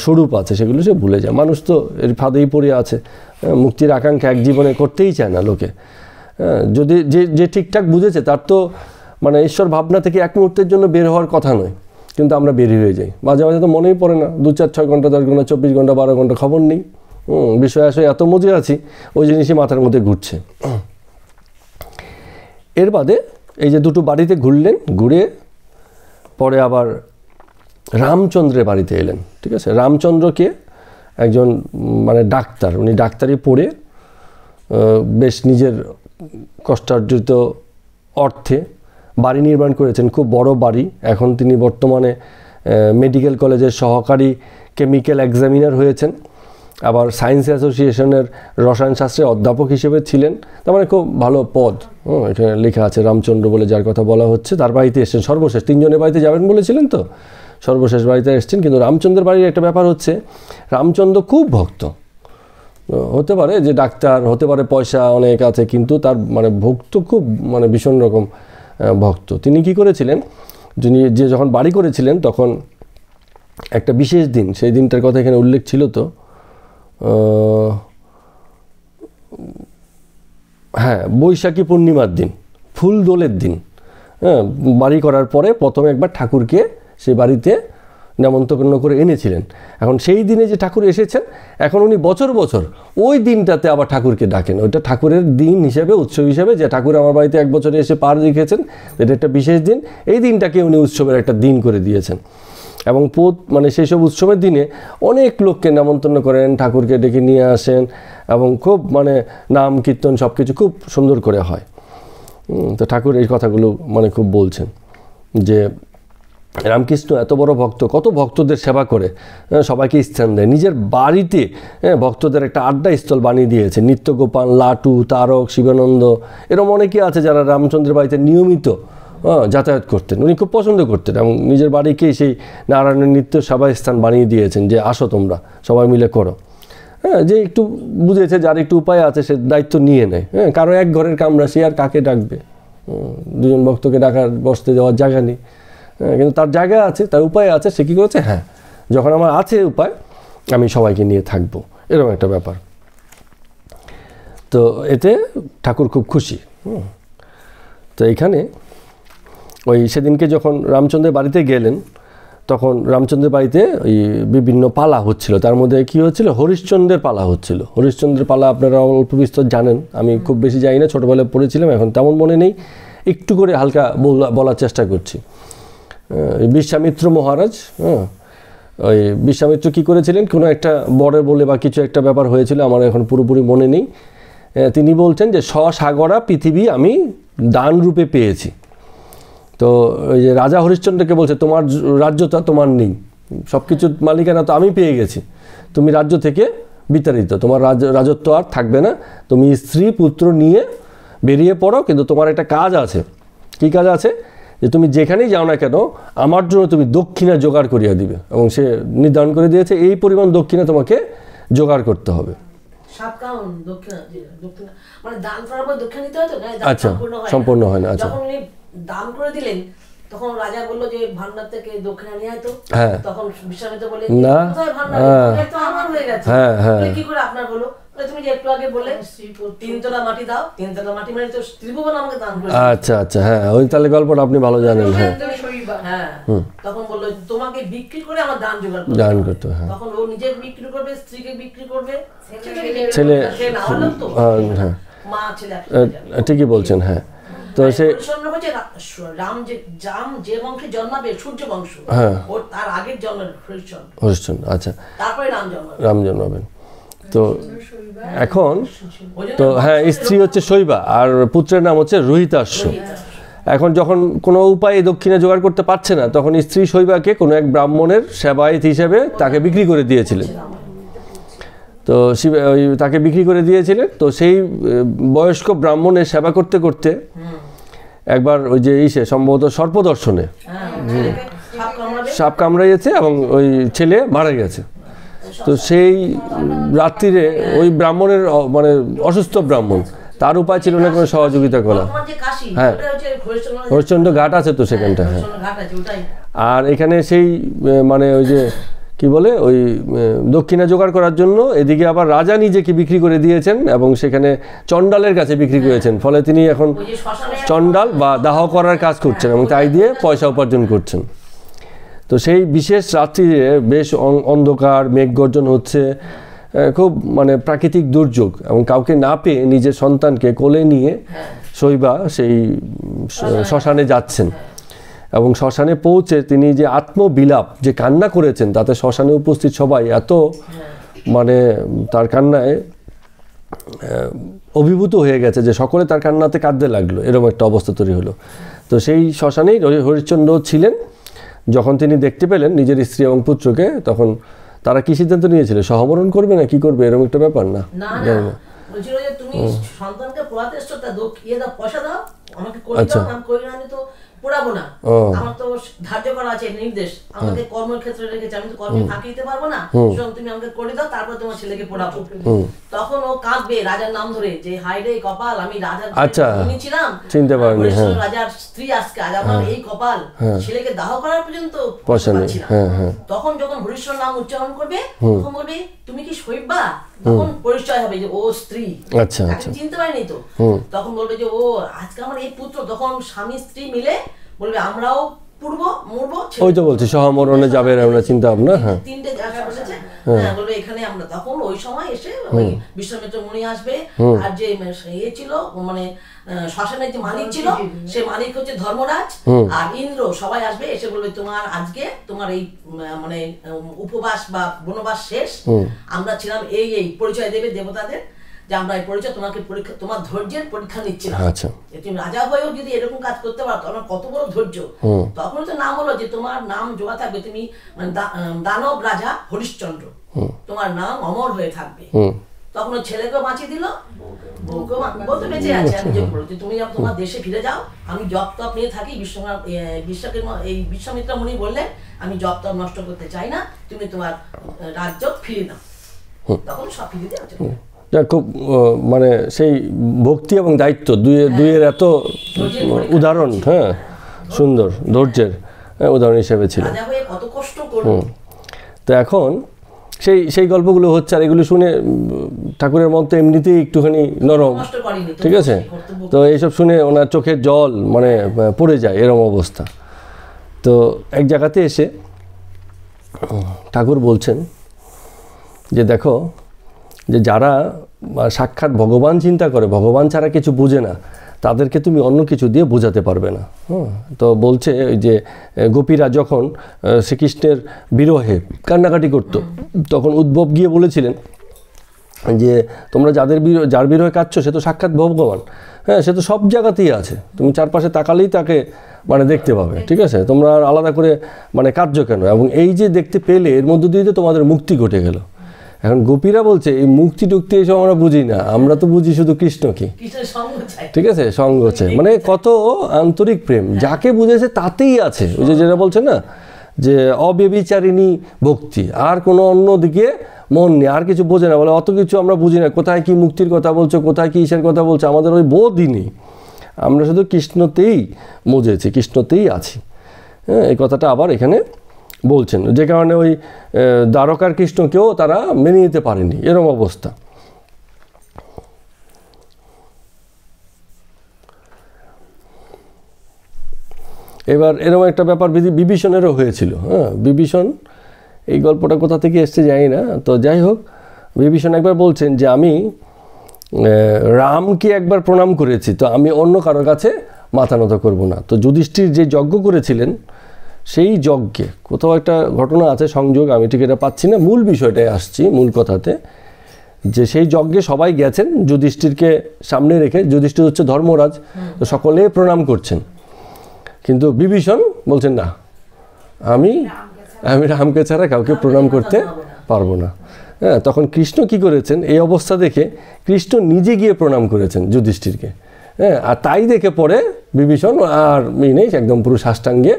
স্বরূপ আছে, সেগুলো সে ভুলে যায়। মানুষ তো এর ফাঁদেই পড়ে আছে, মুক্তির আকাঙ্ক্ষা এক জীবনে করতেই চায় না লোকে। যদি যে ঠিকঠাক বুঝেছে তার তো মানে ঈশ্বর ভাবনা থেকে এক মুহূর্তের জন্য বের হওয়ার কথা নয়, কিন্তু আমরা বেরিয়ে হয়ে যাই। মাঝে মাঝে তো মনেই পড়ে না, 2, 4, 6 ঘন্টা 10 ঘন্টা 24 ঘন্টা 12 ঘন্টা খবর নেই। বিষয় আসে এত মজে আছি, ওই জিনিসই মাথার মধ্যে ঘুরছে। এর বাদে এই যে দুটো বাড়িতে ঘুরলেন, ঘুরে পরে আবার রামচন্দ্রের বাড়িতে এলেন। ঠিক আছে, রামচন্দ্রকে একজন মানে ডাক্তার, উনি ডাক্তারি পড়ে বেশ নিজের কষ্টার্জিত অর্থে বাড়ি নির্মাণ করেছেন, খুব বড় বাড়ি। এখন তিনি বর্তমানে মেডিকেল কলেজের সহকারী কেমিক্যাল এক্সামিনার হয়েছেন, আবার সায়েন্স অ্যাসোসিয়েশনের রসায়নশাস্ত্রের অধ্যাপক হিসেবে ছিলেন। তার মানে খুব ভালো পদ। এখানে লেখা আছে রামচন্দ্র বলে যার কথা বলা হচ্ছে, তার বাড়িতে এসেছেন সর্বশেষ। 3 জনের বাড়িতে যাবেন বলেছিলেন তো, সর্বশেষ বাড়িতে এসেছেন। কিন্তু রামচন্দ্রের বাড়ির একটা ব্যাপার হচ্ছে, রামচন্দ্র খুব ভক্ত। হতে পারে যে ডাক্তার, হতে পারে পয়সা অনেক আছে, কিন্তু তার মানে ভক্ত খুব, মানে ভীষণ রকম ভক্ত। তিনি কি করেছিলেন, যিনি যে যখন বাড়ি করেছিলেন তখন একটা বিশেষ দিন, সেই দিনটার কথা এখানে উল্লেখ ছিল তো, হ্যাঁ বৈশাখী পূর্ণিমার দিন, ফুল দোলের দিন। হ্যাঁ, বাড়ি করার পরে প্রথমে একবার ঠাকুরকে সে বাড়িতে নেমন্তন্ন করে এনেছিলেন। এখন সেই দিনে যে ঠাকুর এসেছেন, এখন উনি বছর বছর ওই দিনটাতে আবার ঠাকুরকে ডাকেন। ওইটা ঠাকুরের দিন হিসেবে, উৎসব হিসেবে, যে ঠাকুর আমার বাড়িতে 1 বছরে এসে পার রেখেছেন, এটা একটা বিশেষ দিন। এই দিনটাকে উনি উৎসবের একটা দিন করে দিয়েছেন। এবং মানে সেই সব উৎসবের দিনে অনেক লোককে নেমন্তন্ন করেন, ঠাকুরকে ডেকে নিয়ে আসেন, এবং খুব মানে নাম কীর্তন সব কিছু খুব সুন্দর করে হয়। তো ঠাকুর এই কথাগুলো মানে খুব বলছেন যে রামকৃষ্ণ এত বড় ভক্ত, কত ভক্তদের সেবা করে, সবাইকে স্থান দেয়। নিজের বাড়িতে ভক্তদের একটা আড্ডা স্থল বানিয়ে দিয়েছে। নিত্যগোপাল, লাটু, তারক, শিবানন্দ, এরকম অনেকে আছে যারা রামচন্দ্রের বাড়িতে নিয়মিত যাতায়াত করতেন। উনি খুব পছন্দ করতেন, এবং নিজের বাড়িকেই সেই নারায়ণের নিত্য সভা স্থান বানিয়ে দিয়েছেন যে আসো তোমরা সবাই মিলে করো। হ্যাঁ, যে একটু বুঝেছে, যার একটু উপায় আছে সে দায়িত্ব নিয়ে নেয়। হ্যাঁ, কারো এক ঘরের কামরা, সে আর কাকে ডাকবে? 2 জন ভক্তকে ডাকার বসতে যাওয়ার জায়গা নেই। কিন্তু তার জায়গা আছে, তার উপায় আছে। সে কী করেছে, হ্যাঁ যখন আমার আছে উপায়, আমি সবাইকে নিয়ে থাকবো, এরকম একটা ব্যাপার। তো এতে ঠাকুর খুব খুশি। তো এইখানে ওই সেদিনকে যখন রামচন্দ্রের বাড়িতে গেলেন, তখন রামচন্দ্রের বাড়িতে ওই বিভিন্ন পালা হচ্ছিল। তার মধ্যে কী হচ্ছিল, হরিশ্চন্দ্রের পালা হচ্ছিল। হরিশ্চন্দ্রের পালা আপনারা অল্প বিস্তর জানেন, আমি খুব বেশি জানি না, ছোটোবেলায় পড়েছিলাম, এখন তেমন মনে নেই, একটু করে হালকা বলার চেষ্টা করছি। বিশ্বামিত্র মহারাজ, ওই বিশ্বামিত্র কী করেছিলেন, কোনো একটা বড় বলে বা কিছু একটা ব্যাপার হয়েছিল, আমার এখন পুরোপুরি মনে নেই। তিনি বলছেন যে স্বসাগরা পৃথিবী আমি দান রূপে পেয়েছি। তো ওই যে রাজা হরিশ্চন্দ্রকে বলছে, তোমার রাজ্যটা তোমার নেই, সব কিছুর মালিকানা তো আমি পেয়ে গেছি, তুমি রাজ্য থেকে বিতাড়িত, তোমার রাজত্ব আর থাকবে না, তুমি স্ত্রী পুত্র নিয়ে বেরিয়ে পড়ো। কিন্তু তোমার একটা কাজ আছে। কী কাজ আছে? যে তুমি যেখানেই যাও না কেন, আমার জন্য তুমি দক্ষিণা জোগাড় করিয়া দিবে। এবং সে নির্ধারণ করে দিয়েছে এই পরিমাণ দক্ষিণা তোমাকে জোগাড় করতে হবে। মানে দান করার পর দক্ষিণা দিতে হয় তো? আচ্ছা, সম্পূর্ণ হয় না। আচ্ছা, যখন উনি দান করে দিলেন তখন রাজা বললো যে ভান্ডার থেকে দক্ষিণা নিয়ে আয় তো। হ্যাঁ। তখন বিশ্বামিত্র বলে না। কোথায় ভান্ডার, তো আমার হয়ে গেছে। কি করে আপনার হলো? তুমি যে একটু আগে বললে 3 তোলা মাটি দাও, 3 তোলা মাটি মানে তো ত্রিভুবন আমাকে দান করে। আচ্ছা আচ্ছা, হ্যাঁ ওই তাহলে গল্পটা আপনি ভালো জানেন। হ্যাঁ হ্যাঁ, তখন বললো তোমাকে বিক্রি করে আমার দান জোগাড় দান করতে। হ্যাঁ, তখন ও নিজে বিক্রি করবে, স্ত্রীকে বিক্রি করবে, ছেলে। হ্যাঁ, মা ছেলে ঠিকই বলছেন। হ্যাঁ, তো সে রাম যে বংশে জন্মাবে সূর্য বংশ, ওর তার আগের জন্মের হরিশ্চন্দ্র। আচ্ছা, তারপরে রাম জন্মাবেন। তো এখন তো হ্যাঁ, স্ত্রী হচ্ছে শৈবা আর পুত্রের নাম হচ্ছে রোহিতাশ্ব। এখন যখন কোনো উপায়ে দক্ষিণে জোগাড় করতে পারছে না, তখন স্ত্রী শৈবাকে কোনো এক ব্রাহ্মণের সেবায়েত হিসেবে তাকে বিক্রি করে দিয়েছিলেন। তো তাকে বিক্রি করে দিয়েছিলেন। তো সেই বয়স্ক ব্রাহ্মণের সেবা করতে করতে একবার ওই যে সম্ভবত সর্পদর্শনে সাপ কামড়াইয়েছে এবং ওই ছেলে মারা গেছে। তো সেই রাত্রিরে ওই ব্রাহ্মণের মানে অসুস্থ ব্রাহ্মণ, তার উপায় ছিল না কোনো সহযোগিতা করা। হ্যাঁ, হরিশ্চন্দ্র ঘাট আছে তো সেখানটা। হ্যাঁ, আর এখানে সেই মানে ওই যে কি বলে ওই দক্ষিণা জোগাড় করার জন্য এদিকে আবার রাজা নিজেকে বিক্রি করে দিয়েছেন এবং সেখানে চণ্ডালের কাছে বিক্রি করেছেন। ফলে তিনি এখন চণ্ডাল বা দাহ করার কাজ করছেন এবং তাই দিয়ে পয়সা উপার্জন করছেন। তো সেই বিশেষ রাত্রিরে বেশ অন্ধকার, মেঘ গর্জন হচ্ছে, খুব মানে প্রাকৃতিক দুর্যোগ, এবং কাউকে না পেয়ে নিজের সন্তানকে কোলে নিয়ে শৈবা সেই শ্মশানে যাচ্ছেন। এবং শ্মশানে পৌঁছে তিনি যে আত্মবিলাপ যে কান্না করেছেন, তাতে শ্মশানে উপস্থিত সবাই এত মানে তার কান্নায় অভিভূত হয়ে গেছে যে সকলে তার কান্নাতে কাঁদতে লাগলো, এরকম একটা অবস্থা তৈরি হলো। তো সেই শ্মশানেই হরিশ্চন্দ্র ছিলেন। যখন তিনি দেখতে পেলেন নিজের স্ত্রী এবং পুত্রকে, তখন তারা কি সিদ্ধান্ত নিয়েছিল, সহমরণ করবে না কি করবে, এরকম একটা ব্যাপার না? বলছিল যে তুমি সন্তানকে পোড়াতে এসছো, তা পয়সা দাও আমাকে, করে দাও, আমি করি না, আমি তো পোড়াবো না, আমার তো ধার্য করা আছে নির্দেশ, আমাকে কর্মের ক্ষেত্রে রেখেছে, আমি তো কর্মে ফাঁকি দিতে পারবো না, তুমি আমাকে করে দাও, তারপর তোমার ছেলেকে পোড়াবো। তখন ও কাঁদবে রাজার নাম ধরে যে হাই রে কপাল, আমি রাজার ছিলাম, চিনতে পারিনি, রাজার স্ত্রী আজকে, আজ আমার এই কপাল, ছেলেকে দাহ করার পর্যন্ত পয়সা নেই। তখন যখন হরিশ্বর নাম উচ্চারণ করবে, তখন বলবে তুমি কি শৈবা, তখন পরিচয় হবে যে ও স্ত্রী। আচ্ছা আচ্ছা, চিনতে পারিনি তো, তখন বলবে যে ও আজকে আমার এই পুত্র। তখন স্বামী স্ত্রী মিলে বলবে আমরাও ওই তো বলছি সহমরণে যাবে, আমরা চিন্তা ভাবনা। হ্যাঁ, তিনটে বলেছে, বলবে এখানে আমরা। তখন ওই সময় এসে ওই বিশ্বামিত্র মুনি আসবে, আর যে ইয়ে ছিল মানে শ্মশানের যে মালিক ছিল, সে মালিক হচ্ছে ধর্মরাজ, আর ইন্দ্র, সবাই আসবে, এসে বলবে তোমার আজকে তোমার এই মানে উপবাস বা বনবাস শেষ, আমরা ছিলাম এই এই পরিচয় দেবে দেবতাদের যে আমরা এই পরিচয় তোমাকে পরীক্ষা, তোমার ধৈর্যের পরীক্ষা নিচ্ছিলাম। আচ্ছা, তুমি রাজা হয়েও যদি এরকম কাজ করতে পারো, তোমার কত বড় ধৈর্য। তখন তো নাম হলো যে তোমার নাম জোড়া থাকবে, তুমি মানে দানব রাজা হরিশ্চন্দ্র, তোমার নাম অমর হয়ে থাকবে। তখন ওই ছেলেকেও বাঁচিয়ে দিল, বউকেও বলতে বেঁচে আছে। আমি যোগ করছি তুমি তোমার দেশে ফিরে যাও, আমি জপ তপ নিয়ে থাকি। বিশ্বামিত্র মুনি বললেন আমি জপ তপ নষ্ট করতে চাই না, তুমি তোমার রাজ্য ফিরে নাও। তখন সব ফিরে দেওয়া খুব মানে সেই ভক্তি এবং দায়িত্ব দুইয়ের এত উদাহরণ। হ্যাঁ, সুন্দর ধৈর্যের উদাহরণ হিসেবে ছিল। তো এখন সেই গল্পগুলো হচ্ছে, আর এগুলো শুনে ঠাকুরের মন তো এমনিতেই একটুখানি নরম, ঠিক আছে? তো এইসব শুনে ওনার চোখের জল মানে পড়ে যায়, এরম অবস্থা। তো এক জায়গাতে এসে ঠাকুর বলছেন যে দেখো, যে যারা সাক্ষাৎ ভগবান চিন্তা করে, ভগবান ছাড়া কিছু বুঝে না, তাদেরকে তুমি অন্য কিছু দিয়ে বোঝাতে পারবে না। তো বলছে ওই যে গোপীরা যখন শ্রীকৃষ্ণের বিরহে কান্নাকাটি করতো, তখন উদ্ভব গিয়ে বলেছিলেন যে তোমরা যার বিরহে কাঁদছো সে তো সাক্ষাৎ ভগবান। হ্যাঁ, সে তো সব জায়গাতেই আছে, তুমি চারপাশে তাকালেই তাকে মানে দেখতে পাবে, ঠিক আছে? তোমরা আলাদা করে মানে কাঁদছো কেন? এবং এই যে দেখতে পেলে, এর মধ্য দিয়ে তো তোমাদের মুক্তি ঘটে গেল। এখন গোপীরা বলছে এই মুক্তি টুক্তি এসব আমরা বুঝি না, আমরা তো বুঝি শুধু কৃষ্ণকে, ঠিক আছে? সঙ্গ চাই, মানে কত আন্তরিক প্রেম, যাকে বুঝেছে তাতেই আছে। ওই যে যেটা বলছে না যে অব্যভিচারিণী ভক্তি, আর কোনো অন্য দিকে মন নেই, আর কিছু বোঝে না, বলে অত কিছু আমরা বুঝি না, কোথায় কি মুক্তির কথা বলছো, কোথায় কি ঈশের কথা বলছো, আমাদের ওই বোধই নেই, আমরা শুধু কৃষ্ণতেই মজেছি, কৃষ্ণতেই আছি। হ্যাঁ, এই কথাটা আবার এখানে বলছেন, যে কারণে ওই দ্বারকার কৃষ্ণকেও তারা মেনে নিতে পারেনি, এরকম অবস্থা। এবার এরকম একটা ব্যাপার বিভীষণেরও হয়েছিল। হ্যাঁ, বিভীষণ, এই গল্পটা কোথা থেকে এসছে জানি না, তো যাই হোক, বিভীষণ একবার বলছেন যে আমি রামকে একবার প্রণাম করেছি, তো আমি অন্য কারোর কাছে মাথা নত করব না। তো যুধিষ্ঠির যে যজ্ঞ করেছিলেন, সেই যজ্ঞে কোথাও একটা ঘটনা আছে, সংযোগ আমি ঠিক এটা পাচ্ছি না, মূল বিষয়টায় আসছি, মূল কথাতে, যে সেই যজ্ঞে সবাই গেছেন যুধিষ্ঠিরকে সামনে রেখে, যুধিষ্ঠির হচ্ছে ধর্মরাজ, তো সকলে প্রণাম করছেন, কিন্তু বিভীষণ বলছেন না, আমি রামকে ছাড়া কাউকে প্রণাম করতে পারবো না। হ্যাঁ, তখন কৃষ্ণ কি করেছেন, এই অবস্থা দেখে কৃষ্ণ নিজে গিয়ে প্রণাম করেছেন যুধিষ্ঠিরকে। হ্যাঁ, আর তাই দেখে পরে বিভীষণ আর নেই, একদম পুরো সাষ্টাঙ্গে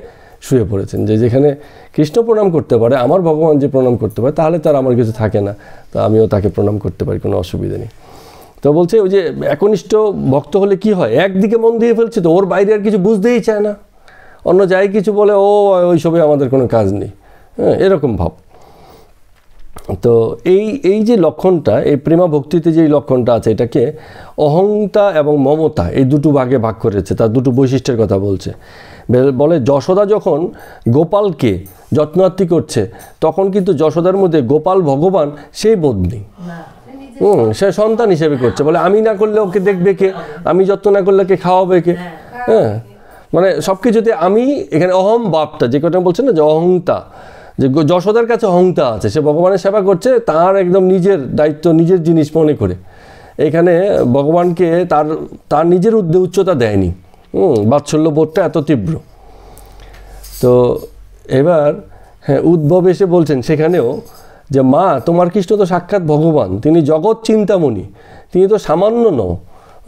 শুয়ে পড়েছেন, যে যেখানে কৃষ্ণ প্রণাম করতে পারে, আমার ভগবান যে প্রণাম করতে পারে, তাহলে তার আমার কিছু থাকে না, তো আমিও তাকে প্রণাম করতে পারি, কোনো অসুবিধা নেই। তো বলছে ওই যে একনিষ্ঠ ভক্ত হলে কি হয়, একদিকে মন দিয়ে ফেলছে, তো ওর বাইরে আর কিছু বুঝতেই চায় না, অন্য যাই কিছু বলে ও ওইসবে আমাদের কোনো কাজ নেই। হ্যাঁ, এরকম ভাব। তো এই যে লক্ষণটা, এই প্রেমা ভক্তিতে যে লক্ষণটা আছে, এটাকে অহংতা এবং মমতা এই দুটো ভাগে ভাগ করেছে, তার দুটো বৈশিষ্ট্যের কথা বলছে। বলে যশোদা যখন গোপালকে যত্নার্থী করছে, তখন কিন্তু যশোদার মধ্যে গোপাল ভগবান সেই বোধ নেই। সে সন্তান হিসেবে করছে, বলে আমি না করলে ওকে দেখবে কে, আমি যত্ন না করলে কে খাওয়াবে কে। হ্যাঁ, মানে সব কিছুতে আমি, এখানে অহম ভাবটা যে কথা বলছে না, যে অহংতা, যে যশোদার কাছে অহংতা আছে, সে ভগবানের সেবা করছে তার একদম নিজের দায়িত্ব, নিজের জিনিস মনে করে। এখানে ভগবানকে তার নিজের উচ্চতা দেয়নি, বাৎসল্য বোধটা এত তীব্র। তো এবার হ্যাঁ, উদ্ভব এসে বলছেন সেখানেও যে মা, তোমার কৃষ্ণ তো সাক্ষাৎ ভগবান, তিনি জগৎ চিন্তামণি, তিনি তো সামান্য নও।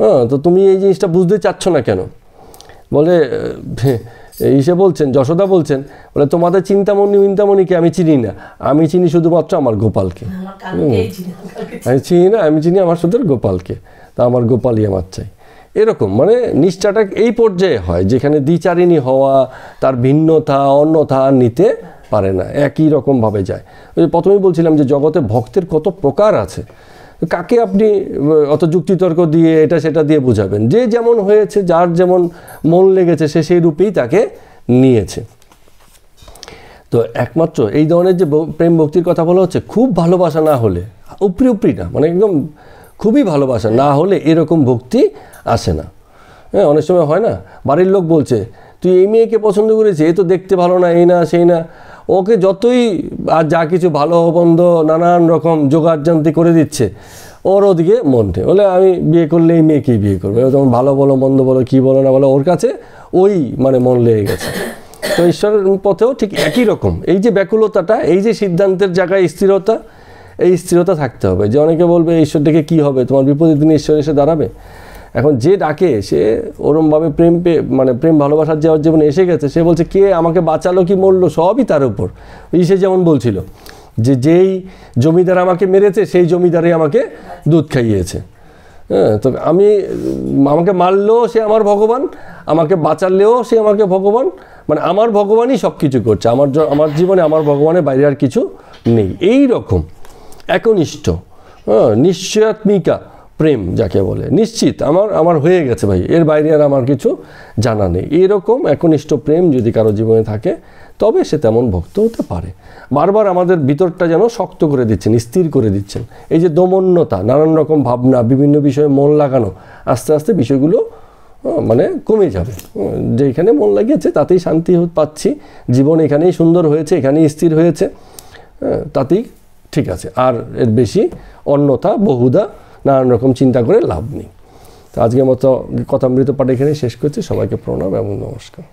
হ্যাঁ, তো তুমি এই জিনিসটা বুঝতে চাচ্ছ না কেন? বলে ইসে বলছেন, যশোদা বলছেন, বলে তোমাদের চিন্তামণিকে আমি চিনি না, আমি চিনি শুধুমাত্র আমার গোপালকে। আমি চিনি না, আমি চিনি আমার শুধু গোপালকে, তা আমার গোপালই আমার চাই। এরকম মানে নিষ্ঠাটা এই পর্যায়ে হয়, যেখানে দ্বিচারিণী হওয়া, তার ভিন্নতা অন্যথা নিতে পারে না, একই রকমভাবে যায়। ওই প্রথমেই বলছিলাম যে জগতে ভক্তের কত প্রকার আছে, কাকে আপনি অত যুক্তিতর্ক দিয়ে এটা সেটা দিয়ে বোঝাবেন? যে যেমন হয়েছে, যার যেমন মন লেগেছে, সে সেই রূপেই তাকে নিয়েছে। তো একমাত্র এই ধরনের যে প্রেম ভক্তির কথা বলা হচ্ছে, খুব ভালোবাসা না হলে, উপরি না, মানে একদম খুবই ভালোবাসা না হলে এরকম ভক্তি আসে না। হ্যাঁ, অনেক সময় হয় না, বাড়ির লোক বলছে তুই এই মেয়েকে পছন্দ করেছিস, এ তো দেখতে ভালো না, এই না সেই না, ওকে যতই আর যা কিছু ভালো মন্দ নানান রকম জোগাড়যন্ত্রী করে দিচ্ছে, ওর ওদিকে মন নেই, বলে আমি বিয়ে করলে এই মেয়েকেই বিয়ে করবো, তোমার ভালো বলো মন্দ বলো কী বলো না বলো, ওর কাছে ওই মানে মন লেগে গেছে। তো ঈশ্বরের পথেও ঠিক একই রকম, এই যে ব্যাকুলতাটা, এই যে সিদ্ধান্তের জায়গায় স্থিরতা, এই স্থিরতা থাকতে হবে। যে অনেকে বলবে ঈশ্বর ডেকে কী হবে, তোমার বিপদের দিনে ঈশ্বর এসে দাঁড়াবে। এখন যে ডাকে, সে ওরমভাবে প্রেম ভালোবাসার যাওয়ার জীবনে এসে গেছে, সে বলছে কে আমাকে বাঁচালো কি মরলো সবই তার উপর। সে যেমন বলছিল যে যেই জমিদার আমাকে মেরেছে, সেই জমিদারই আমাকে দুধ খাইয়েছে। হ্যাঁ, তো আমাকে মারলেও সে আমার ভগবান, আমাকে বাঁচালেও সে আমাকে ভগবান, মানে আমার ভগবানই সব কিছু করছে, আমার জীবনে আমার ভগবানের বাইরে আর কিছু নেই। এই রকম একনিষ্ঠ, হ্যাঁ, নিশ্চয়াত্মিকা প্রেম যাকে বলে, নিশ্চিত আমার হয়ে গেছে ভাই, এর বাইরে আর আমার কিছু জানা নেই, এরকম একনিষ্ঠ প্রেম যদি কারো জীবনে থাকে, তবে সে তেমন ভক্ত হতে পারে। বারবার আমাদের ভিতরটা যেন শক্ত করে দিচ্ছেন, স্থির করে দিচ্ছেন। এই যে দমন্যতা, নানান রকম ভাবনা, বিভিন্ন বিষয়ে মন লাগানো, আস্তে আস্তে বিষয়গুলো মানে কমে যাবে। যেখানে মন লাগিয়েছে তাতেই শান্তি পাচ্ছি, জীবন এখানেই সুন্দর হয়েছে, এখানেই স্থির হয়েছে, তাতেই ঠিক আছে। আর এর বেশি অন্যথা বহুধা নানান রকম চিন্তা করে লাভ নেই। তো আজকের মতো কথামৃত পাঠ এখানেই শেষ করছি। সবাইকে প্রণাম এবং নমস্কার।